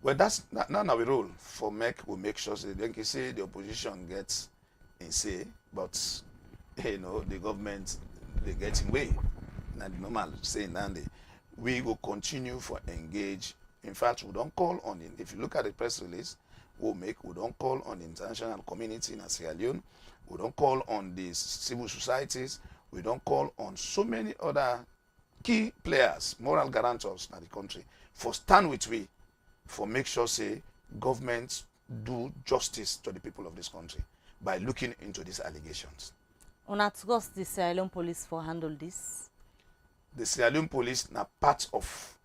Well, that's now we rule for we make sure that they can say the opposition gets in say, but you know the government they get in way. Not normal saying that we will continue for engage. In fact, we don't call on it. If you look at the press release, we don't call on the international community in Sierra Leone. We don't call on the civil societies. We don't call on so many other key players, moral guarantors in the country, for stand with we, for make sure say governments do justice to the people of this country by looking into these allegations. On trust the Sierra Leone police for handle this? The Sierra Leone police are part of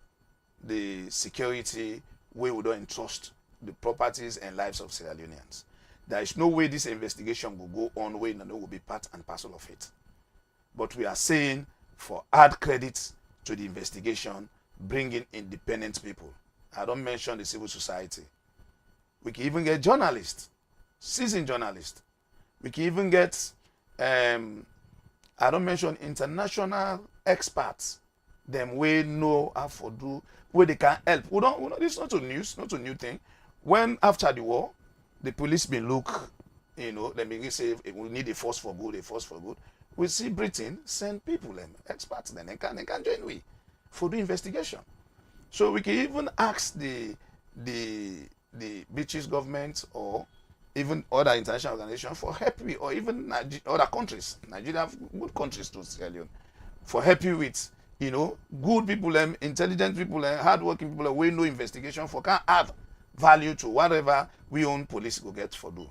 the security where we don't entrust the properties and lives of Sierra Leoneans. There is no way this investigation will go on where no will be part and parcel of it. But we are saying for add credit to the investigation, bringing independent people. I don't mention the civil society. We can even get journalists, seasoned journalists. We can even get, I don't mention international experts, them we know how to do, where they can help. We don't, this is not a news, not a new thing. When after the war, the police may look, you know, they may say we need a force for good, a force for good. We see Britain send people, experts, then they can join we for the investigation. So we can even ask the British government or even other international organizations for help, or even other countries. Nigeria have good countries to Sierra Leone, for help you with, you know, good people, intelligent people, hardworking people, we know investigation for can add value to whatever we own police will get for do.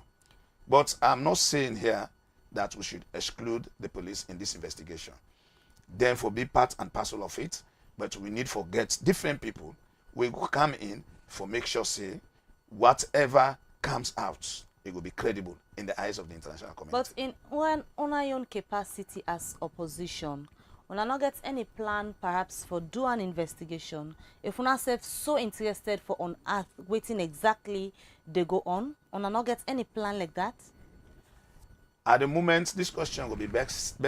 But I'm not saying here that we should exclude the police in this investigation. Then for be part and parcel of it, but we need for get different people we will come in for make sure say whatever comes out, it will be credible in the eyes of the international community. But in when on our own capacity as opposition, when I not get any plan perhaps for do an investigation, if we not so interested for on earth waiting exactly they go on I not get any plan like that? At the moment, this question will be best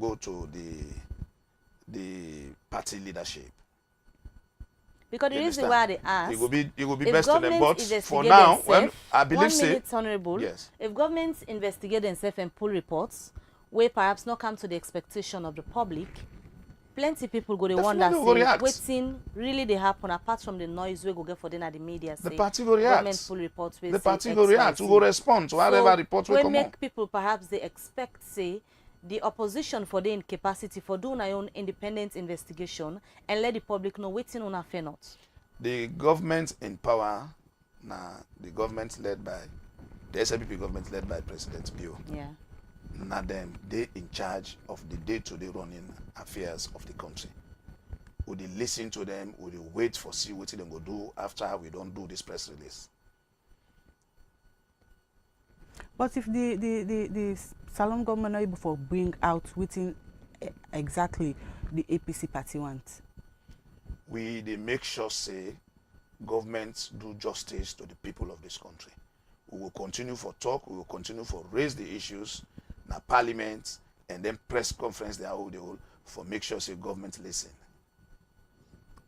go to the party leadership. Because the reason why they ask, it will be best to them. But for now, when I believe, honorable, yes, if governments investigate themselves and pull reports, where perhaps not come to the expectation of the public, plenty people go they wonder waiting really they happen apart from the noise we go get for them at the media. The party will react. Government pull reports. The party will react. We will respond to whatever report will come on. Make people perhaps they expect say the opposition for the incapacity for doing their own independent investigation and let the public know waiting on a fair not. The government in power, the government led by the SLPP government led by President Bio. Yeah. Now them they in charge of the day-to-day running affairs of the country. Would they listen to them? Would they wait for see what they go do after we don't do this press release? But if the Salon government not able to bring out within exactly the APC party wants, they make sure say governments do justice to the people of this country. We will continue for talk. We will continue for raise the issues in parliament and then press conference they hold for make sure say government listen.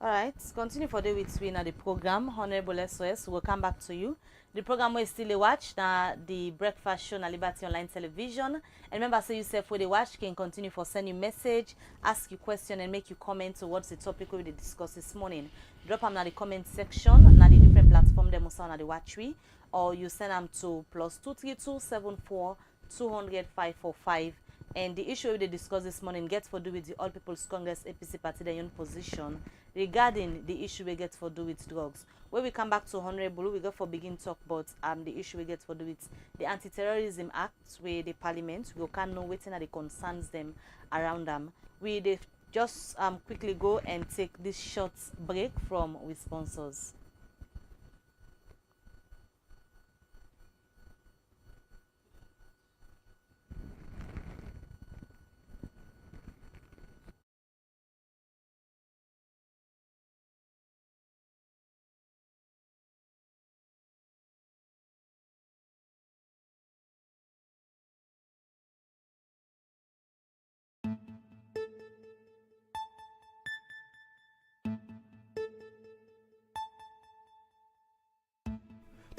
All right, continue for the with we na the program. Honorable SOS, we'll come back to you. The program we still watch na the breakfast show na Liberty Online Television. And remember, say yourself where they watch can continue for send you message, ask you question, and make you comment towards the topic we discuss this morning. Drop them na the comment section na the different platform them also na the watch we, or you send them to +232 74 200 545. And the issue we discuss this morning gets for do with the All People's Congress APC party their own position regarding the issue we get for do with drugs. When we come back to Honorable, we go for begin talk about the issue we get for do with the Anti-terrorism Act where the Parliament we can know waiting at the concerns them around them. We just quickly go and take this short break from with sponsors.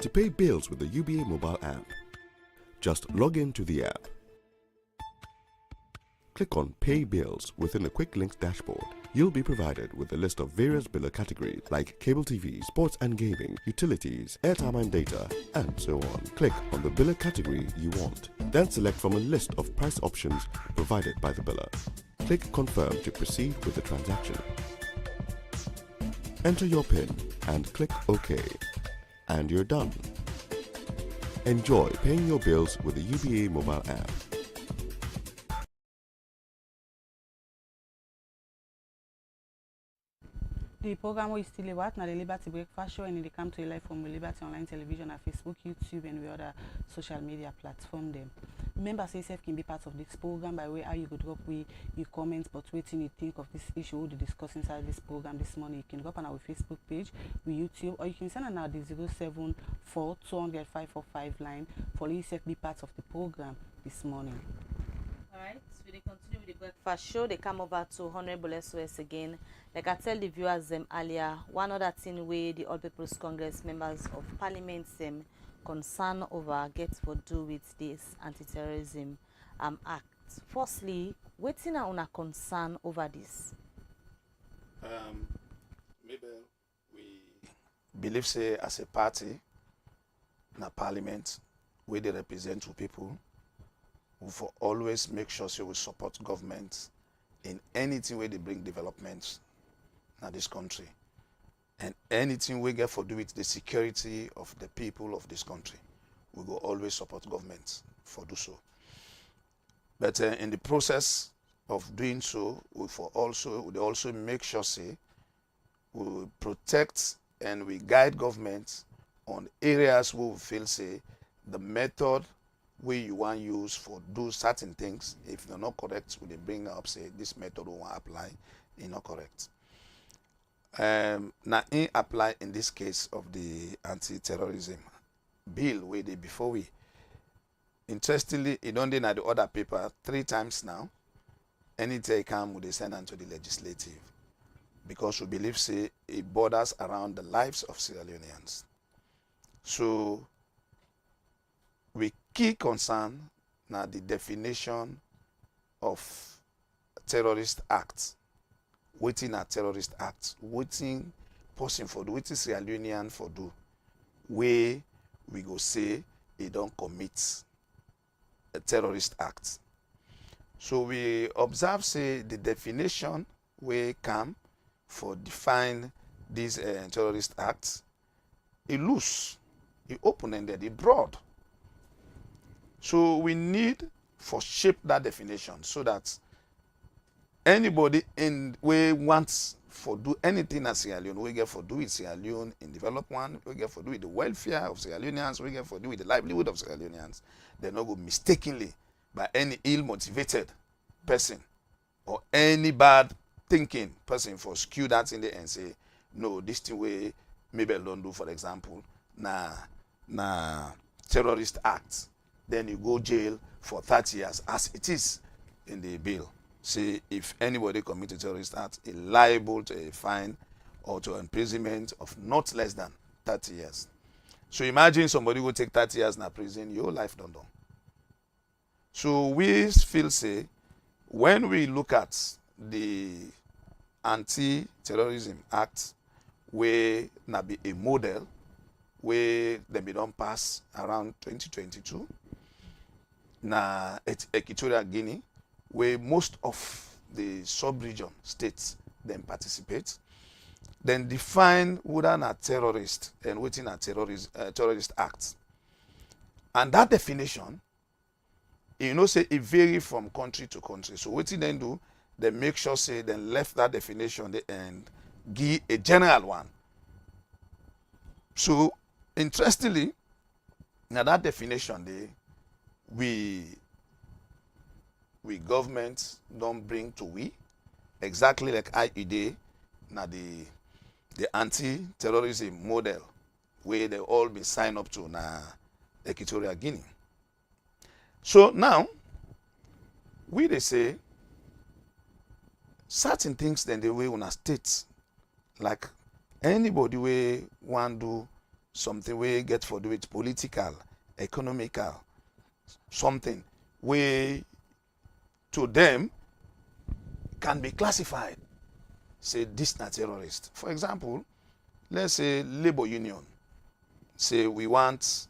To pay bills with the UBA mobile app, just log into the app. Click on Pay Bills within the Quick Links dashboard. You'll be provided with a list of various biller categories like cable TV, sports and gaming, utilities, airtime and data, and so on. Click on the biller category you want. Then select from a list of price options provided by the biller. Click Confirm to proceed with the transaction. Enter your PIN and click OK. And you're done. Enjoy paying your bills with the UBA mobile app. The program we still watch now the Liberty Breakfast Show, and they come to you live from Liberty Online Television at Facebook, YouTube, and the other social media platform them. Remember, say yourself can be part of this program by way how you could drop with your comments, but waiting you think of this issue we'll discuss inside this program this morning. You can drop on our Facebook page, with YouTube, or you can send on our 074 200 545 line for yourself be part of the program this morning. Alright, so they continue with the breakfast show. They come over to Honorable SOS again. Like I tell the viewers them earlier, one other thing where the All People's Congress members of Parliament them concern over gets for do with this Anti-terrorism Act. Firstly, waiting on a concern over this. Maybe we believe say as a party in a parliament where they represent two people, we for always make sure we support government in anything where they bring development in this country, and anything we get for do with the security of the people of this country, we will always support government for do so. But in the process of doing so, we also make sure we protect and we guide government on areas where we feel the method where you want use for do certain things, if they're not correct, we bring up this method we want apply, is not correct. Now in apply in this case of the anti-terrorism bill where they before we interestingly it don't in the other paper 3 times now. Anytime come they send unto the legislative because we believe it borders around the lives of Sierra Leoneans. So we key concern now the definition of terrorist act. Waiting a terrorist act, waiting person for do, waiting Sierra Leonean for do, where we go say they don't commit a terrorist act. So we observe the definition where come for define this terrorist act, it loose, it open-ended, it broad. So we need for shape that definition so that anybody in we wants for do anything as Sierra Leone, we get for do with Sierra Leone in development, we get for do with the welfare of Sierra Leoneans, we get for do with the livelihood of Sierra Leoneans. They not go mistakenly by any ill-motivated person or any bad thinking person for skew that in the and say, no, this thing way maybe I don't do, for example, na terrorist act. Then you go jail for 30 years as it is in the bill. Say if anybody commit a terrorist act, is liable to a fine or to imprisonment of not less than 30 years. So imagine somebody will take 30 years in prison, your life done. So we feel say, when we look at the Anti-Terrorism Act, where na be a model, where they be done pass around 2022, na Equatorial Guinea, where most of the sub-region states then participate, then define whether a terrorist and within a terrorist act. And that definition, you know, say it vary from country to country. So what then do, they make sure say then left that definition and give a general one. So interestingly, now that definition we government don't bring to we exactly like IED now the anti-terrorism model where they all be signed up to na Equatorial Guinea. So now they say certain things then the way una state, like anybody way want do something we get for do it political, economical, something way to them can be classified. Say this not terrorist. For example, let's say labor union. Say we want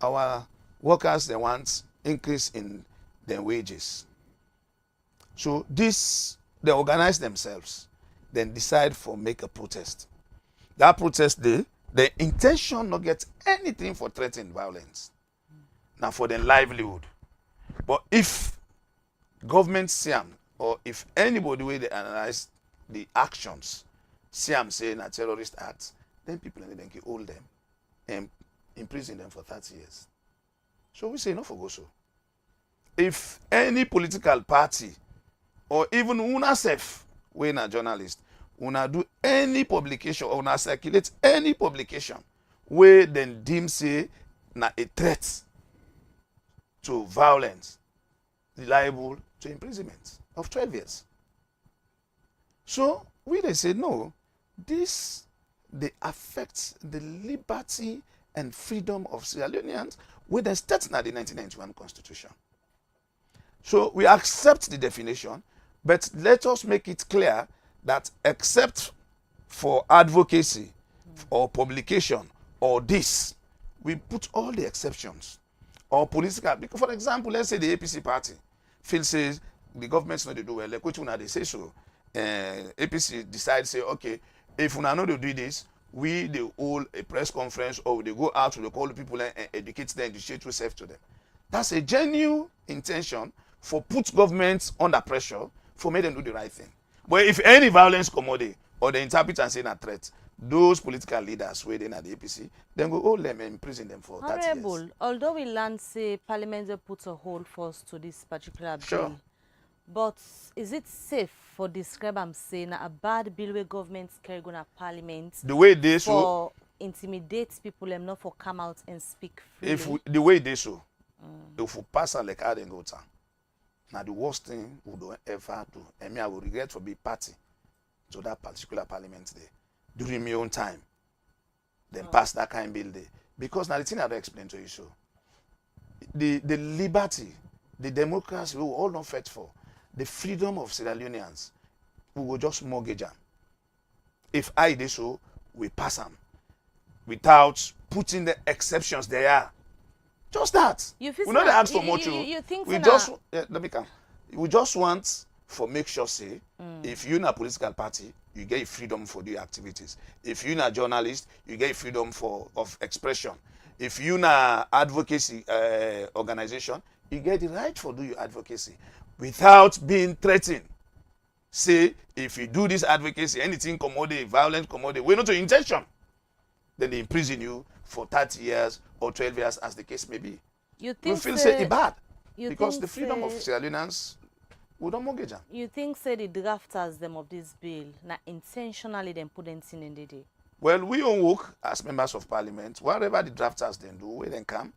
our workers, they want increase in their wages. So this, they organize themselves, then decide for make a protest. That protest day, the intention not get anything for threatening violence. Now for their livelihood. But if government see them, or if anybody way they analyze the actions, see them saying a terrorist act, then people then can hold them and imprison them for 30 years. So we say no for go so. If any political party or even una self, when a journalist, una do any publication or una circulate any publication where then deem say na a threat to violence, liable to imprisonment of 12 years. So we they say no, this they affect the liberty and freedom of Sierra Leoneans with the state in the 1991 Constitution. So we accept the definition, but let us make it clear that except for advocacy or publication or this, we put all the exceptions or political. Because for example, let's say the APC party feels says the government's not to do well, like which one they say so. APC decides say, okay, if we are not to do this, we they hold a press conference or they go out to the call people and educate them, educate yourself to them. That's a genuine intention for put governments under pressure for make them do the right thing. But if any violence come out or they interpret and say a threat, those political leaders waiting at the APC, then go hold them and imprison them for 30 years. Although we learned say Parliament will put a hold first to this particular bill, sure. But is it safe for describe I'm saying a bad bill where governments carry on a Parliament the way they for so intimidate people and not for come out and speak freely? If we, the way they so, if we pass her like hard and go down. Now the worst thing we don't ever do, and me I will regret for being party to that particular Parliament day during my own time. Then pass that kind of bill day. Because now the thing I will explain to you so. The liberty, the democracy we will all not fight for, the freedom of Sierra Leoneans, we will just mortgage them. If I do so, we pass them without putting the exceptions there. Just that. We not ask for much. You think we just let me come. We just want for make sure say if you're in a political party, you get freedom for the activities. If you're a journalist, you get freedom of expression. If you're in a advocacy organization, you get the right for do your advocacy without being threatened. Say if you do this advocacy, anything commodity, violence commodity, we're not to intention. Then they imprison you for 30 years or 12 years as the case may be. You think we feel say it bad because the freedom of Sierra Leoneans we don't mortgage them. You think say the drafters them of this bill na intentionally them put them in the day? Well, we don't work as members of parliament. Whatever the drafters then do, we then come.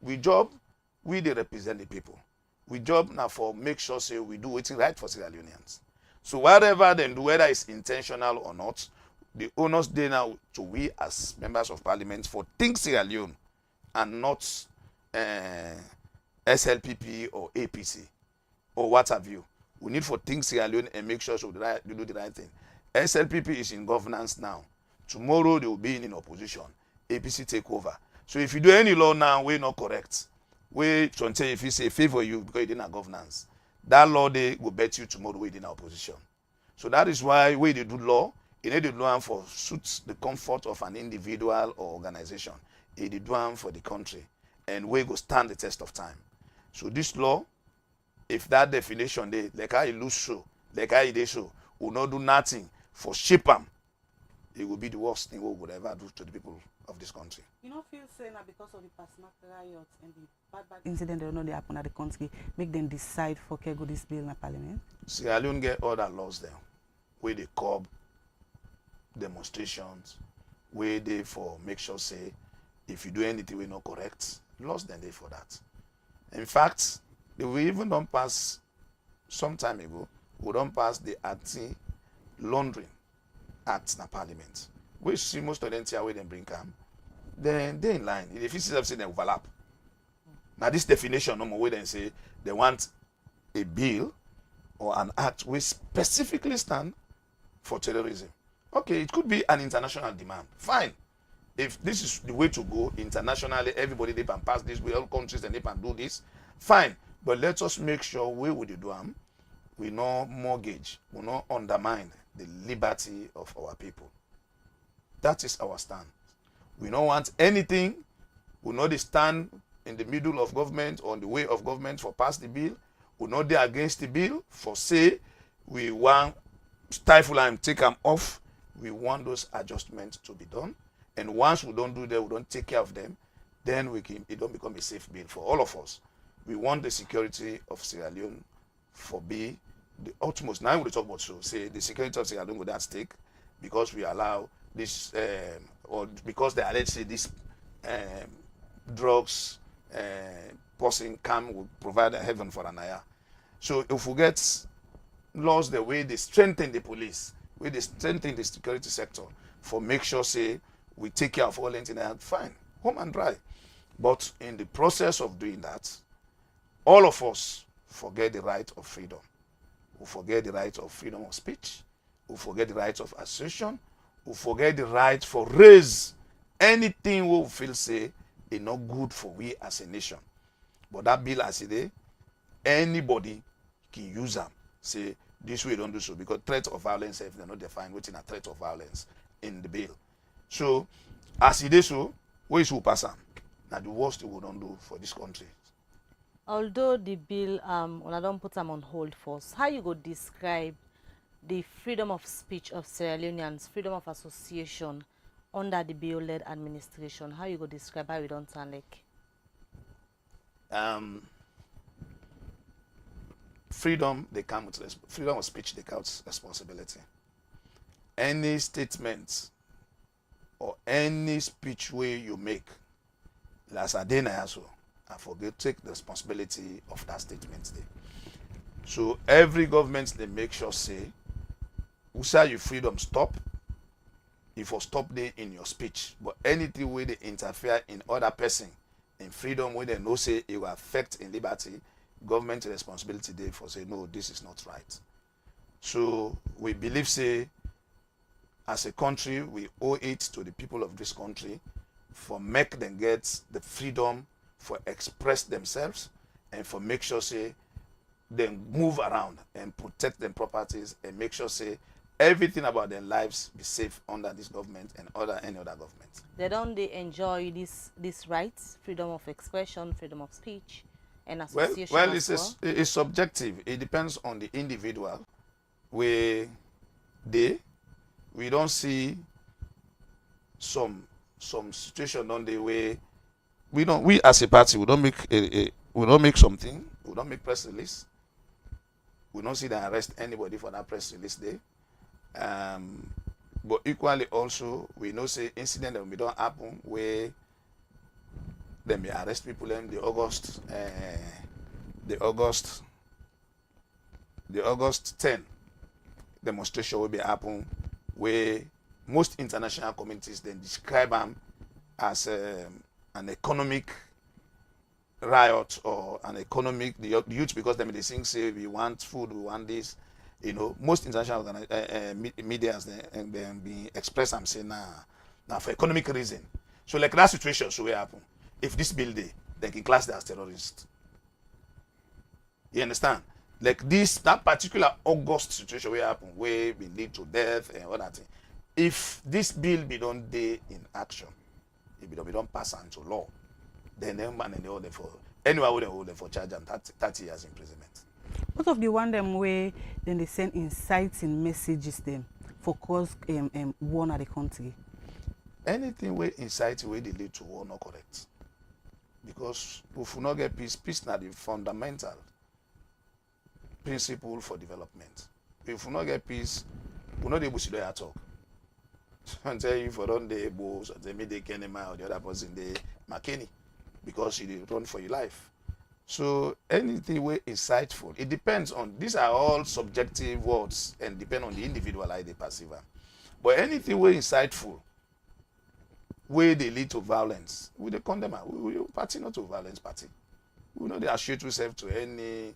We job, we they represent the people. We job now for make sure say we do what's right for Sierra Leoneans. So whatever they do, whether it's intentional or not, the onus dey now to we as members of parliament for think Sierra Leone and not SLPP or APC or what have you. We need for think Sierra Leone and make sure we do the right thing. SLPP is in governance now. Tomorrow they will be in opposition. APC take over. So if you do any law now, we're not correct. We say if it's a favor you because you didn't have governance, that law they will bet you tomorrow we in opposition. So that is why we do law. You need to do one for suits the comfort of an individual or organization. You do one for the country, and we go stand the test of time. So this law, if that definition they like how it lose so, like how it is so, will not do nothing for shape them, it will be the worst thing we would ever do to the people of this country. You don't feel saying that because of the personal riots and the bad incident that they happen at the country, make them decide for go this bill in the parliament? Sierra Leone get other laws there, where they curb demonstrations, where they for make sure say if you do anything we not correct, laws then they for that. In fact, we even don't pass some time ago, we don't pass the Anti-laundering Act in the parliament. We see most of them here where they bring come, then they in line. If you see them say they overlap. Now this definition no more where they say they want a bill or an act which specifically stand for terrorism. Okay, it could be an international demand. Fine. If this is the way to go internationally, everybody they can pass this way, all countries and they can do this. Fine. But let us make sure we will do them. We no mortgage, we no undermine the liberty of our people. That is our stand. We don't want anything. We not stand in the middle of government or on the way of government for pass the bill. We not there against the bill for say we want stifle and take them off. We want those adjustments to be done. And once we don't do that, we don't take care of them, then it don't become a safe bill for all of us. We want the security of Sierra Leone for be the utmost. Now we talk about so say the security of Sierra Leone with that stake because we allow this or because they alleged say this drugs person come will provide a heaven for an aya. So if we get laws the way they strengthen the police, way they strengthen the security sector for make sure say we take care of all entities, fine, home and dry. But in the process of doing that, all of us forget the right of freedom. We forget the right of freedom of speech. We forget the right of association. We forget the right for raise anything we feel say is not good for we as a nation. But that bill as it is, anybody can use them. Say this way don't do so because threat of violence if they're not defined within a threat of violence in the bill. So as it is so, we should pass them. Now the worst we don't do for this country. Although the bill, when I don't put them on hold first, how you go describe the freedom of speech of Sierra Leoneans, freedom of association under the bill-led administration? How you go describe how you don't sound like? Freedom, they come with freedom of speech, they come with responsibility. Any statement or any speech way you make, as I did also, I forget take the responsibility of that statement there. So every government they make sure say, who say your freedom stop, if you stop there in your speech, but anything where they interfere in other person in freedom where they know say it will affect in liberty, government responsibility there for say no, this is not right. So we believe say as a country we owe it to the people of this country for make them get the freedom for express themselves and for make sure say they move around and protect their properties and make sure say everything about their lives be safe under this government and any other government. They enjoy these rights, freedom of expression, freedom of speech, and association? Well, it's subjective. It depends on the individual. We don't see some situation on the way. We as a party we don't make something. We don't make press release. We don't see them arrest anybody for that press release day. But equally also we know say incident that we don't happen where they may arrest people in the August 10 demonstration will be happen where most international communities then describe them as an economic riot or an economic, the youth, because they think, say, we want food, we want this. You know, most international media then be express them saying, now for economic reason. So like that situation should happen. If this building, they can class that as terrorist. You understand? Like this, that particular August situation will happen, where we lead to death and all that thing. If this bill be done day in action, if it don't pass on to law, then them man and they hold them for anyway would hold them for charge and 30 years imprisonment. What of the one them way then they send inciting messages them for cause war in the country? Anything where incite where they lead to war not correct. Because if we not get peace, peace not the fundamental principle for development. If we not get peace, we not able to do that talk. Until you for run the able, so they may they can or the other person they McKinney because you run for your life. So anything way insightful, it depends on, these are all subjective words and depend on the individual how they perceive them. But anything way insightful, where they lead to violence, we they condemn them. We party not to violence party. We know they associate ourselves to any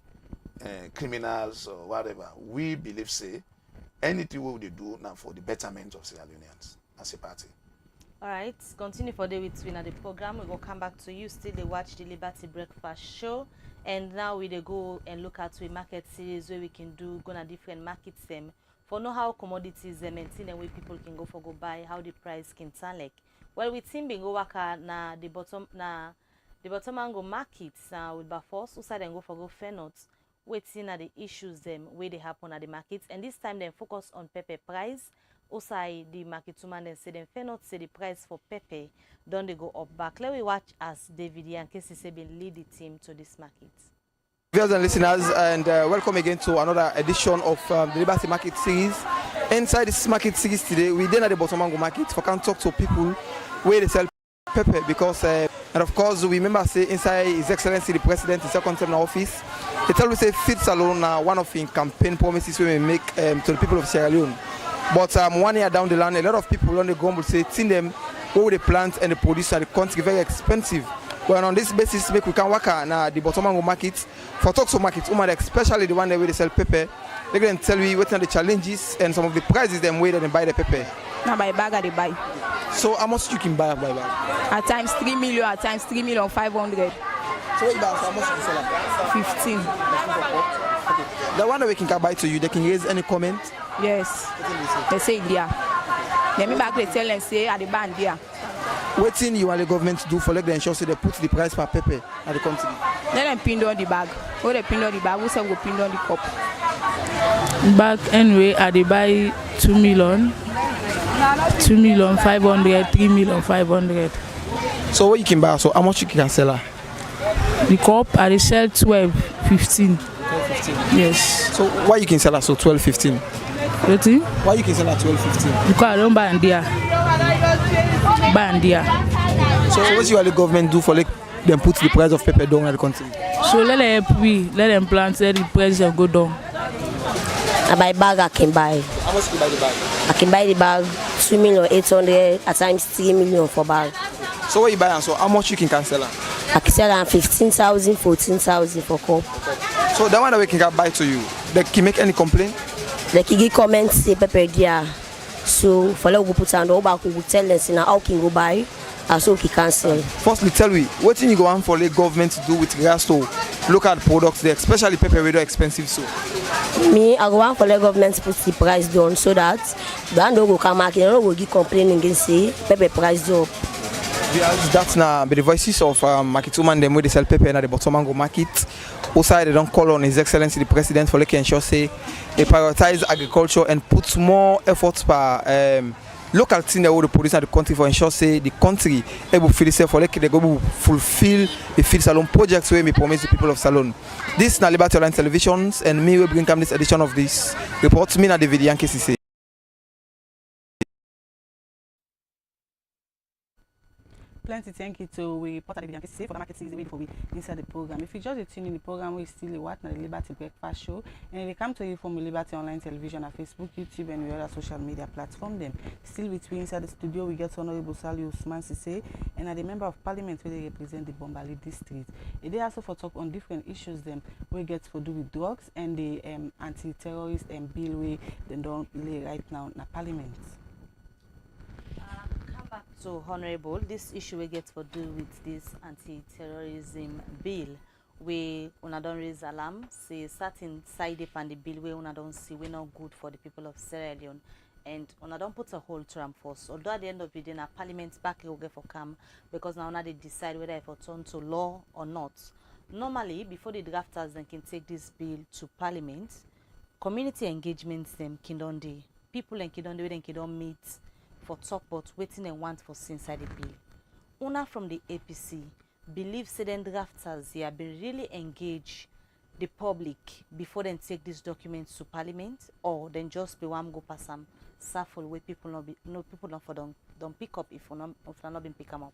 criminals or whatever. We believe say anything we will do now for the betterment of Sierra Leoneans as a party. All right, continue for day with the program. We will come back to you. Still, they watch the Liberty Breakfast Show, and now we they go and look at a market series where we can do go na different markets them for know how commodities them and see the way people can go for go buy, how the price can turn like. Well, with team being go waka na the bottom angle markets with Bafos, who side and go for go fair notes. Waiting at the issues them where they happen at the markets, and this time they focus on pepper price. Also, the market woman then say them fair not say the price for pepper don't they go up back. Let me watch as David and Casey say been lead the team to this market. Viewers and listeners, and welcome again to another edition of the Liberty Market Series. Inside this market series today, we then at the Botomango market for can talk to people where they sell pepper because and of course we remember say inside His Excellency the President his second term in office. They tell we say feed salon one of his campaign promises we make to the people of Sierra Leone. But 1 year down the line, a lot of people on the ground will say, "Seeing them, go the plant and the produce at the country very expensive." Well, on this basis, we can work at the Botomango market for talk to markets, especially the one where they sell pepper. They can tell you what are the challenges and some of the prices them where they buy the pepper. Now by bag they buy. So how much you can buy by bag? At times 3 million, at times 3,500,000. So what you buy? How much you sell at? 15. Okay. The one that we can buy to you, they can raise any comment? Yes. They say there. Let me back they tell them say at the band there. What thing you want the government to do for like the ensure so they put the price per pepper at the country? Let them pin down the bag. Who they pin down the bag, who say go pin down the cup. Back anyway, I they buy 2 million, 2,500,000, 3,500,000. So what you can buy? So how much you can sell her? The cup I they sell 12, 15. 15. Yes. So why you can sell her so 12, 15? What? Why you can sell her 12, 15? Because I don't buy India. So what you want the government do for like them put the price of pepper down at the country? So let them help we, let them plant, let the price go down. I buy bag I can buy. How much can you buy the bag? I can buy the bag 2,800,000 at times 3 million for bag. So what you buy and so how much you can sell her? I can sell her 15,000, 14,000 for cup. So that one that we can buy to you, they can make any complaint? They can give comments say pepper there. So for like we put on the back we will tell them say now how can go buy and so we cancel. Firstly tell me, what thing you go on for the government to do with regards to local products there, especially pepper very expensive so? Me, I go on for the government to put the price down so that the don't go come market, they don't go give complaining against say pepper price up. That's now the voices of market woman them where they sell pepper at the Botomango market. Also, they don't call on His Excellency the President for like ensure say they prioritize agriculture and put more efforts per local thing that will produce at the country for ensure say the country able to feel itself for like they go fulfill the Feed Salon projects where we promise the people of Salon. This is Liberty Online Televisions and me will bring come this edition of this report. Me na David and Casey. plenty thank you to we report at the for the market series before we inside the program. If you just tune in the program, we still what na the Liberty Breakfast Show, and they come to you from Liberty Online Television at Facebook, YouTube, and other social media platform. Them still with we inside the studio, we get Honorable Sally Usman Sise, and are the member of Parliament where they represent the Bombali district. They also for talk on different issues them we get for do with drugs and the anti-terrorist and bill we they don't lay right now in Parliament. Come back to Honorable, this issue we get for do with this anti-terrorism bill we una don't raise alarm, say certain side up and the bill we una don't see we not good for the people of Sierra Leone, and una don't put a hold to them first. Although at the end of the day, na Parliament back will get for come because now they decide whether it will turn to law or not. Normally, before the drafters then can take this bill to Parliament, community engagements them can day. People and can meet for talk about waiting and want for inside the bill. Una from the APC believe certain drafters they have been really engaged the public before then take these documents to Parliament, or then just be one go pass some sample where people not be no people not for don't pick up if not been pick them up.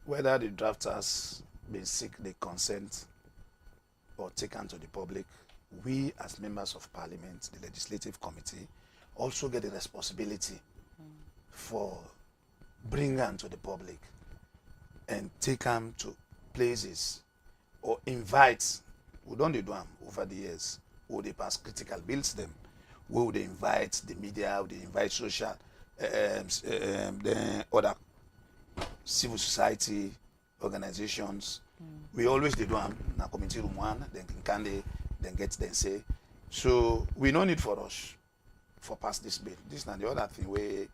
Whether the drafters been seek the consent or taken to the public, we as members of Parliament, the Legislative Committee, also get the responsibility for bring them to the public and take them to places or invite. We don't do them over the years. Who they pass critical bills them. We would invite the media, would invite social, the other civil society organizations. We always do them in a committee room one, then get then say. So we no need for rush for pass this bill. This is not the other thing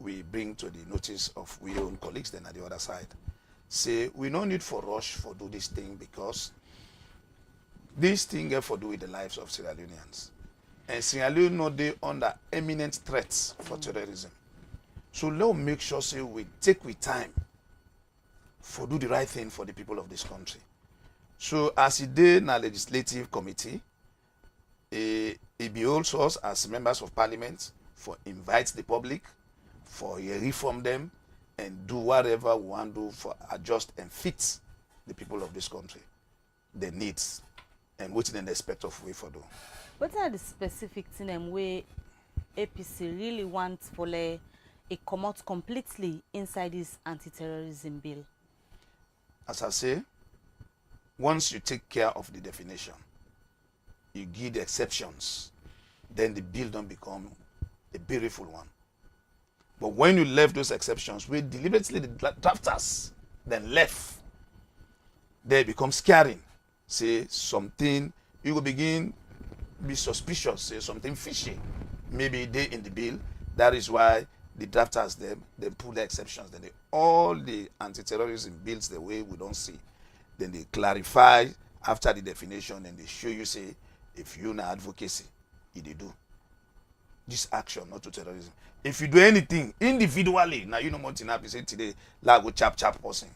we bring to the notice of we own colleagues then at the other side. Say we no need for rush for do this thing because this thing have for do with the lives of Sierra Leoneans. And Sierra Leone no they under imminent threats for terrorism. So let's make sure say we take with time for do the right thing for the people of this country. So as it did in our legislative committee, it beholds us as members of Parliament for invite the public, for reform them, and do whatever we want to do for adjust and fit the people of this country, their needs, and what they expect of we for do. What are the specific things where APC really wants for it come out completely inside this anti-terrorism bill? As I say, once you take care of the definition, you give the exceptions, then the bill don't become a beautiful one. But when you left those exceptions, we deliberately the drafters then left, they become scaring. Say something, you will begin be suspicious, say something fishy. Maybe they in the bill. That is why the drafters they pull the exceptions. Then all the anti-terrorism bills the way we don't see. Then they clarify after the definition and they show you say if you na advocacy, you do this action not to terrorism. If you do anything individually, now you know what happen say today, like go chap person.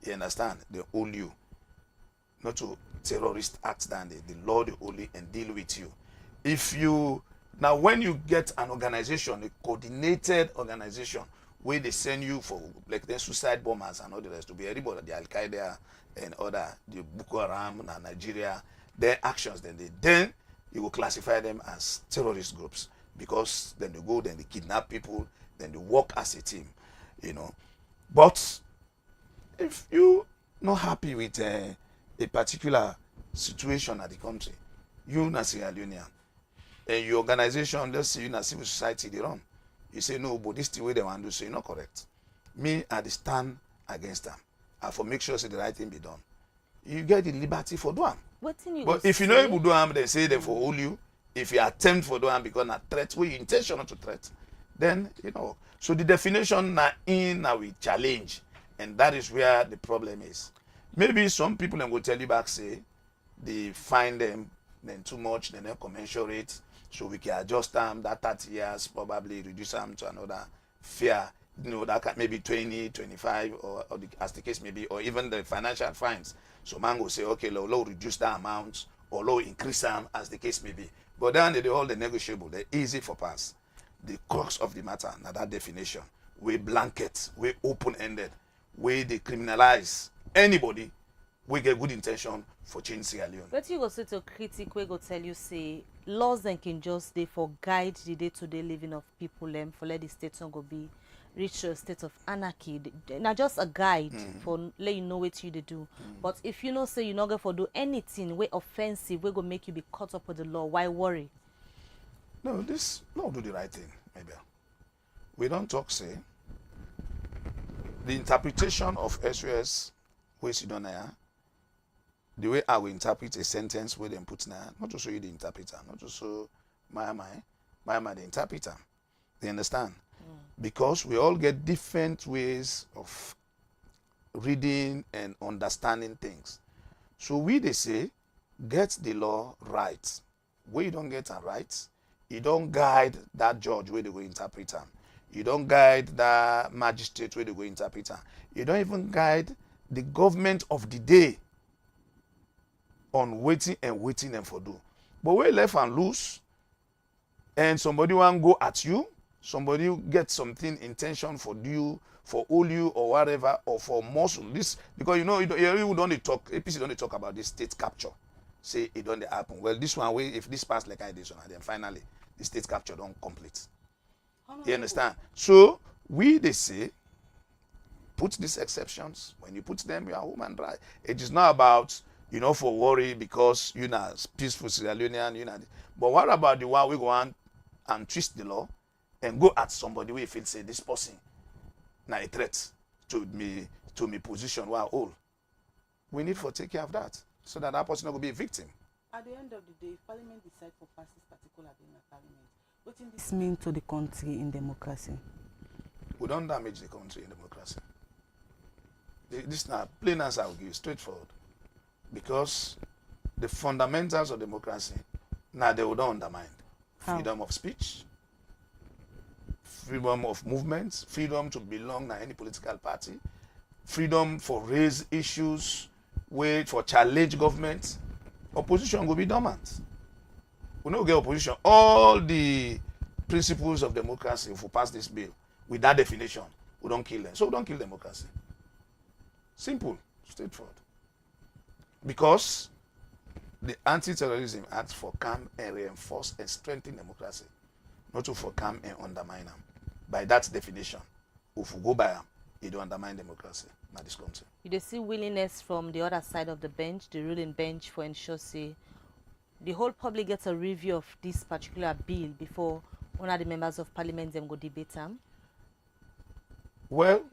You understand? They hold you. Not to terrorist acts than the law they hold and deal with you. If you now when you get an organization, a coordinated organization where they send you for like the suicide bombers and all the rest to be everybody, the Al Qaeda and other the Boko Haram and Nigeria, their actions then you will classify them as terrorist groups because then they go, then they kidnap people, then they work as a team, you know. But if you not happy with a particular situation at the country, you na Sierra Leonean, and your organization, let's say you na civil society they run, you say no, but this is the way they want to do, so you're not correct. Me, I stand against them. I for make sure say the right thing be done. You get the liberty for do them. But if you know able to do them, they say they for hold you. If you attempt for do them because a threat, we intentional to threat, then you know. So the definition na in now we challenge, and that is where the problem is. Maybe some people will tell you back say they find them then too much, then they commensurate, so we can adjust them that 30 years, probably reduce them to another fair, you know, that can maybe 20, 25, or as the case may be, or even the financial fines. So man will say, okay, low reduce that amount, or low increase them as the case may be. But then they all the negotiable, they're easy for pass. the crux of the matter, now that definition, we blanket, we open-ended, we decriminalize anybody, we get good intention for change Sierra Leone. But you go say to critic, we go tell you say laws then can just dey for guide the day-to-day living of people them for let the state not go be reach to a state of anarchy. Now just a guide for let you know what you do. But if you know say you not going for do anything way offensive, we go make you be caught up with the law. Why worry? No, this law do the right thing, maybe. We don't talk say the interpretation of SOS which you don't know. The way I will interpret a sentence where they put now, not to show you the interpreter, not to show my the interpreter. They understand? Because we all get different ways of reading and understanding things. So they say, get the law right. Where you don't get it right, you don't guide that judge where they go interpret them. You don't guide that magistrate where they go interpret them. You don't even guide the government of the day on waiting them for do. But when left and loose, and somebody want go at you, somebody get something intention for you, for all you or whatever, or for muscle. This because you don't talk. APC don't talk about this state capture. Say it don't happen. Well, this one way if this pass like I did, then finally the state capture don't complete. You understand? So they say put these exceptions. When you put them, you are human right. It is not about for worry because peaceful Sierra Leonean, But what about the one we go on and twist the law and go at somebody we feel say this person now a threat to me position we are all. We need to take care of that so that person not going to be a victim. At the end of the day, if Parliament decide for pass this particular bill in Parliament, what does this mean to the country in democracy? We don't damage the country in democracy. This now plain answer I will give you, straightforward. Because the fundamentals of democracy, now they will not undermine. Freedom of speech, freedom of movement, freedom to belong to any political party, freedom for raise issues, wait for challenge government. Opposition will be dormant. We don't get opposition. All the principles of democracy, if we pass this bill, with that definition, we don't kill them. So we don't kill democracy. Simple, straightforward. Because the Anti-terrorism Act for calm and reinforce and strengthen democracy, not to for calm and undermine them. By that definition, if we go by them, it will undermine democracy in this country. You see willingness from the other side of the bench, the ruling bench, for ensure say the whole public gets a review of this particular bill before one of the members of Parliament them go debate them? Well,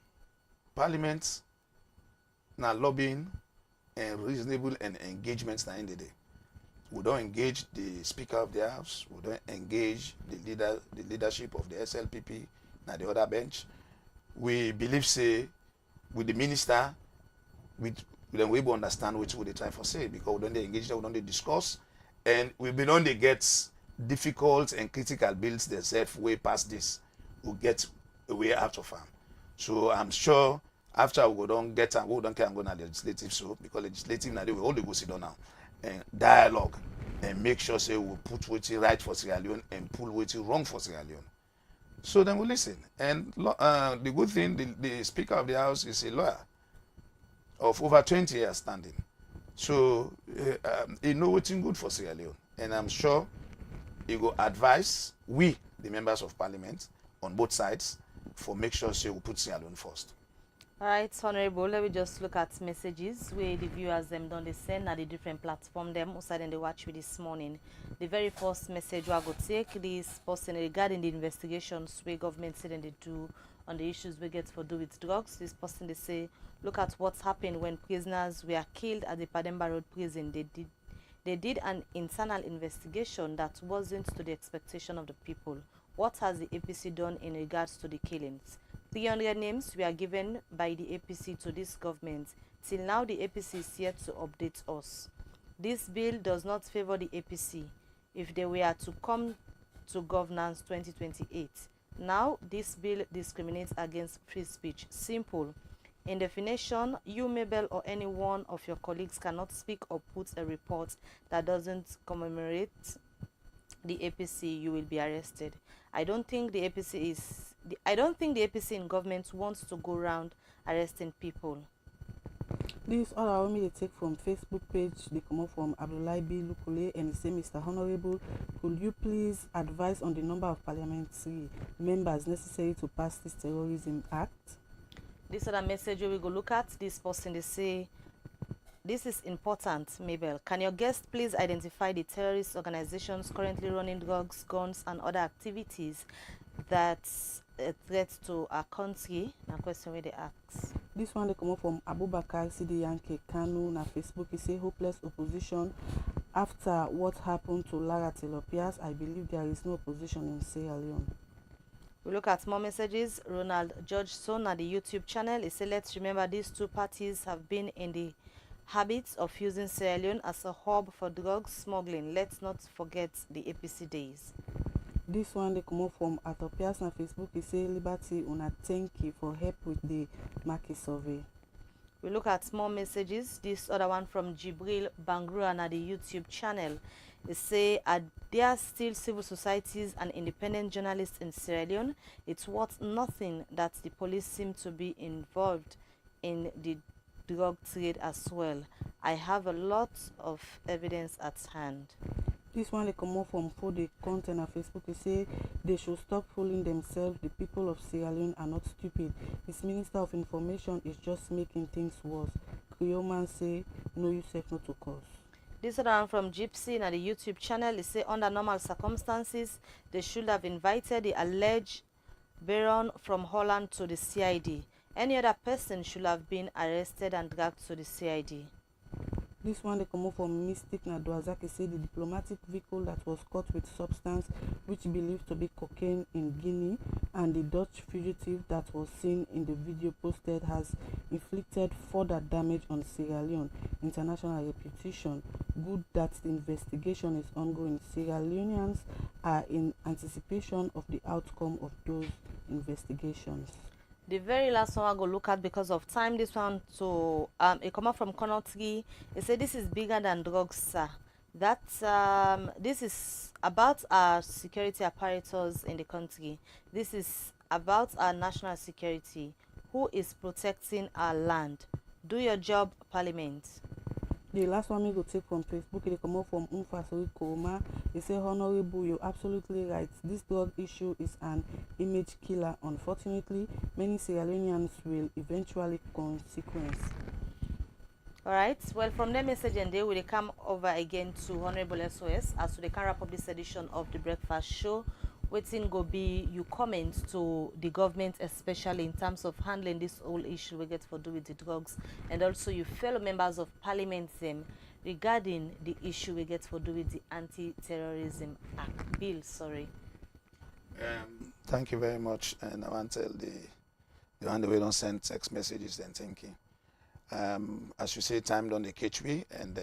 Parliament now lobbying and reasonable and engagements now in the day. We don't engage the Speaker of the House. We don't engage the leadership of the SLPP, now the other bench. We believe, say, with the minister, we then we will understand which would they try for say because we don't engage them, we don't discuss, and we don't get difficult and critical bills themselves way past this. We get a way out of them. So I'm sure. After we don't get and we don't care and go to legislative so because legislative now they will all go sit down now and dialogue and make sure say we put what's right for Sierra Leone and pull what's wrong for Sierra Leone. So then we listen. And the good thing, the Speaker of the House is a lawyer of over 20 years standing. So he knows what's good for Sierra Leone. And I'm sure he will advise we, the members of Parliament, on both sides for make sure say we put Sierra Leone first. All right, Honorable, let me just look at messages where the viewers them don't send at the different platform them outside and they watch with this morning. The very first message we are going to take this person regarding the investigations where government said they do on the issues we get for do with drugs. This person they say, look at what's happened when prisoners were killed at the Pademba Road prison. They did an internal investigation that wasn't to the expectation of the people. What has the APC done in regards to the killings? 300 names were given by the APC to this government. Till now, the APC is yet to update us. This bill does not favor the APC if they were to come to governance 2028. Now, this bill discriminates against free speech. Simple. In definition, you, Mabel, or any one of your colleagues cannot speak or put a report that doesn't commemorate the APC. You will be arrested. I don't think the APC in government wants to go around arresting people. This other me they take from Facebook page, they come up from Abdullahi B. Lukule, and he say, Mr. Honorable, could you please advise on the number of parliamentary members necessary to pass this terrorism act? This other message we go look at, this person they say, this is important, Mabel. Can your guest please identify the terrorist organizations currently running drugs, guns, and other activities that's a threat to our country? Now, question where they ask. This one they come up from Abubakar Sidi Yanke Kanu na Facebook. He say hopeless opposition after what happened to Lara Telopias. I believe there is no opposition in Sierra Leone. We look at more messages. Ronald George Son at the YouTube channel. He said, let's remember these two parties have been in the habits of using Sierra Leone as a hub for drug smuggling. Let's not forget the APC days. This one they come up from Atopias on Facebook. He say Liberty una thank you for help with the market survey. We look at more messages. This other one from Jibril Bangrua on the YouTube channel. They say, are there still civil societies and independent journalists in Sierra Leone? It's worth nothing that the police seem to be involved in the drug trade as well. I have a lot of evidence at hand. This one they come up from for the content on Facebook. They say they should stop fooling themselves. The people of Sierra Leone are not stupid. His Minister of Information is just making things worse. Creoman say know yourself not to cause. This one from Gypsy on the YouTube channel. They say under normal circumstances they should have invited the alleged Baron from Holland to the CID. Any other person should have been arrested and dragged to the CID. This one they come up from Mystic Naduazaki say the diplomatic vehicle that was caught with substance which believed to be cocaine in Guinea and the Dutch fugitive that was seen in the video posted has inflicted further damage on Sierra Leone international reputation. Good that the investigation is ongoing. Sierra Leoneans are in anticipation of the outcome of those investigations. The very last one I go look at because of time. This one to it come up from Konotri. They say this is bigger than drugs, sir. That this is about our security apparatus in the country. This is about our national security. Who is protecting our land? Do your job, Parliament. The last one we go take from Facebook, they come up from Umfasori Koma. They say, Honorable, you're absolutely right. This drug issue is an image killer. Unfortunately, many Sierra Leoneans will eventually consequence. Alright, well, from their message and they will come over again to Honorable SOS as they can wrap up this edition of the Breakfast Show. Waiting go be you comment to the government, especially in terms of handling this whole issue we get for do with the drugs, and also you fellow members of Parliament regarding the issue we get for do with the Anti-Terrorism Act bill. Sorry. Thank you very much, and I want to tell the one the way don't send text messages. Then thank you. As you say, time don't they catch me, and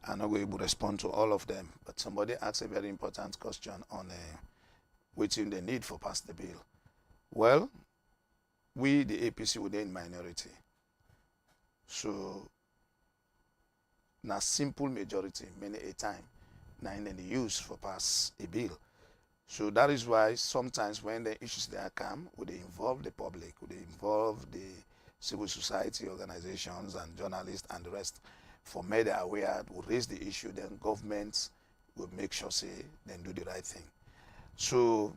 I'm not going to respond to all of them. But somebody asked a very important question on which they need for pass the bill. Well, we the APC within minority, so na simple majority many a time na in the use for pass a bill. So that is why sometimes when the issues there come, would they involve the public, would they involve the civil society organizations and journalists and the rest, for media aware will raise the issue, then governments will make sure say then do the right thing. So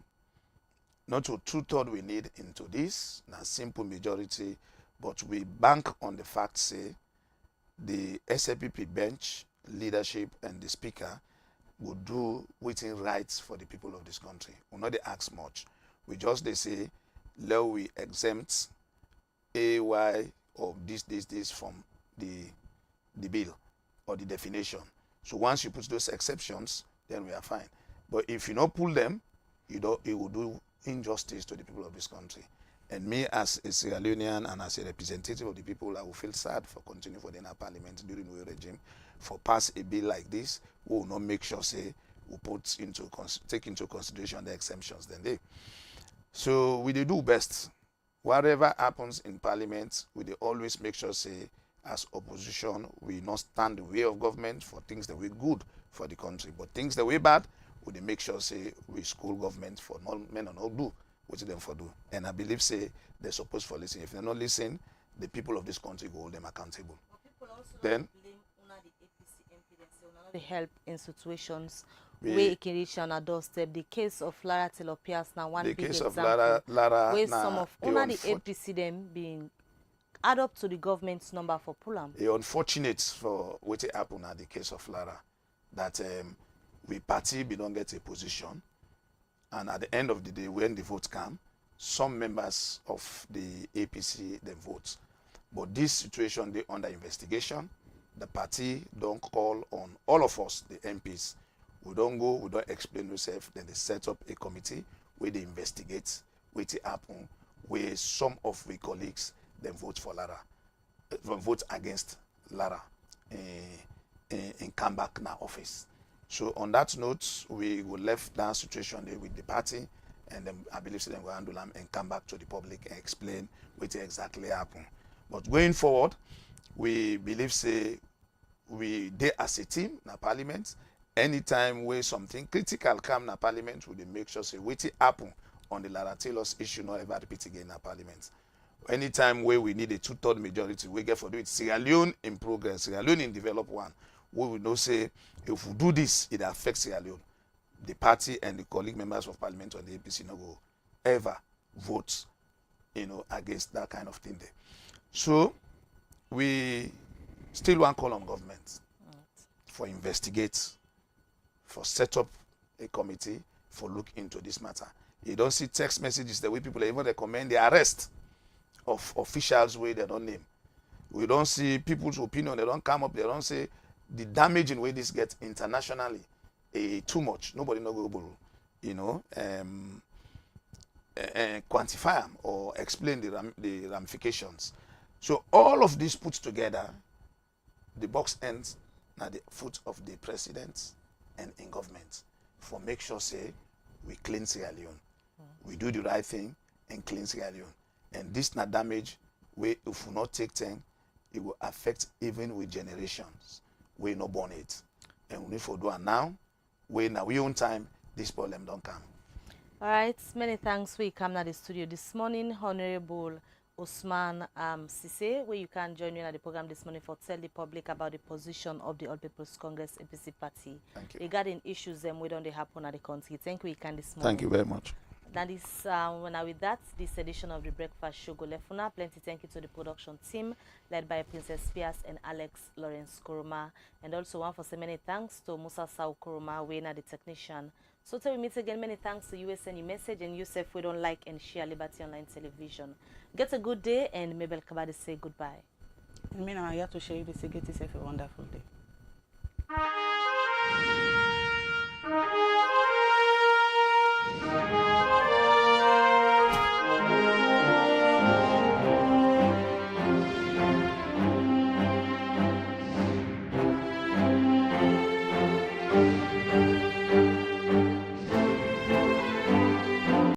not to two-thirds we need into this, not simple majority, but we bank on the fact say the SAPP bench, leadership and the speaker will do waiting rights for the people of this country. We not they ask much. We just they say, let we exempt AY or this from the bill or the definition. So once you put those exceptions, then we are fine. But if you not pull them, it will do injustice to the people of this country. And me as a Sierra Leonean and as a representative of the people, I will feel sad for continuing for the inner parliament during the regime for pass a bill like this. We will not make sure say we take into consideration the exemptions then they. So we do best. Whatever happens in parliament, we always make sure say as opposition, we not stand the way of government for things that we good for the country. But things that we bad, we dey make sure say we school government for not men not do what them for do. And I believe say they're supposed for listen. If they're not listening, the people of this country will hold them accountable. Then the help in situations where it can reach on a doorstep. The case of Lara Telopias now one big example. Lara where some of the APC them being add up to the government's number for Pulam. It's unfortunate for what happened at the case of Lara that we party we don't get a position, and at the end of the day when the vote come, some members of the APC they vote. But this situation they under investigation. The party don't call on all of us, the MPs. We don't go, we don't explain ourselves. Then they set up a committee where they investigate what happened, where some of we colleagues then vote for Lara, vote against Lara and come back in our office. So on that note, we will left that situation there with the party, and then I believe they will handle them and come back to the public and explain what exactly happened. But going forward, we believe say we dey as a team na parliament. Anytime where something critical come na parliament, we dey make sure say wetin happen on the Lara Taylor's issue not ever repeat again na parliament. Anytime where we need a 2/3 majority, we get for do it. Sierra Leone in progress, Sierra Leone in develop one. We will know say if we do this, it affects Sierra Leone. The party and the colleague members of parliament on the APC no go ever vote, against that kind of thing there. So we still want call on government for investigate, for set up a committee for look into this matter. You don't see text messages the way people even recommend the arrest of officials where they don't name. We don't see people's opinion, they don't come up, they don't say the damage in way this gets internationally too much. Nobody no go quantify them or explain the ramifications. So all of this put together, the box ends at the foot of the president and in government for make sure say we clean Sierra Leone. We do the right thing and clean Sierra Leone. And this not damage where if we not take time, it will affect even with generations. We no born it. And we need to do it now. When now we own time, this problem don't come. All right, many thanks. We come to the studio this morning, Honorable Osman Sise, where you can join me at the program this morning for tell the public about the position of the All People's Congress APC party regarding issues we don't happen at the country. Thank you, can this morning. Thank you very much. That is with that, this edition of the Breakfast Show go left for now. Plenty thank you to the production team led by Princess Pierce and Alex Lawrence Kuruma, and also one for so many thanks to Musa Sau Kuruma, Wayne the technician. So till we meet again, many thanks to you sending message, and Yusuf, we don't like and share Liberty Online Television. Get a good day, and Mabel Kabadi say goodbye. I mean, I'm here to share you this. Get yourself a wonderful day.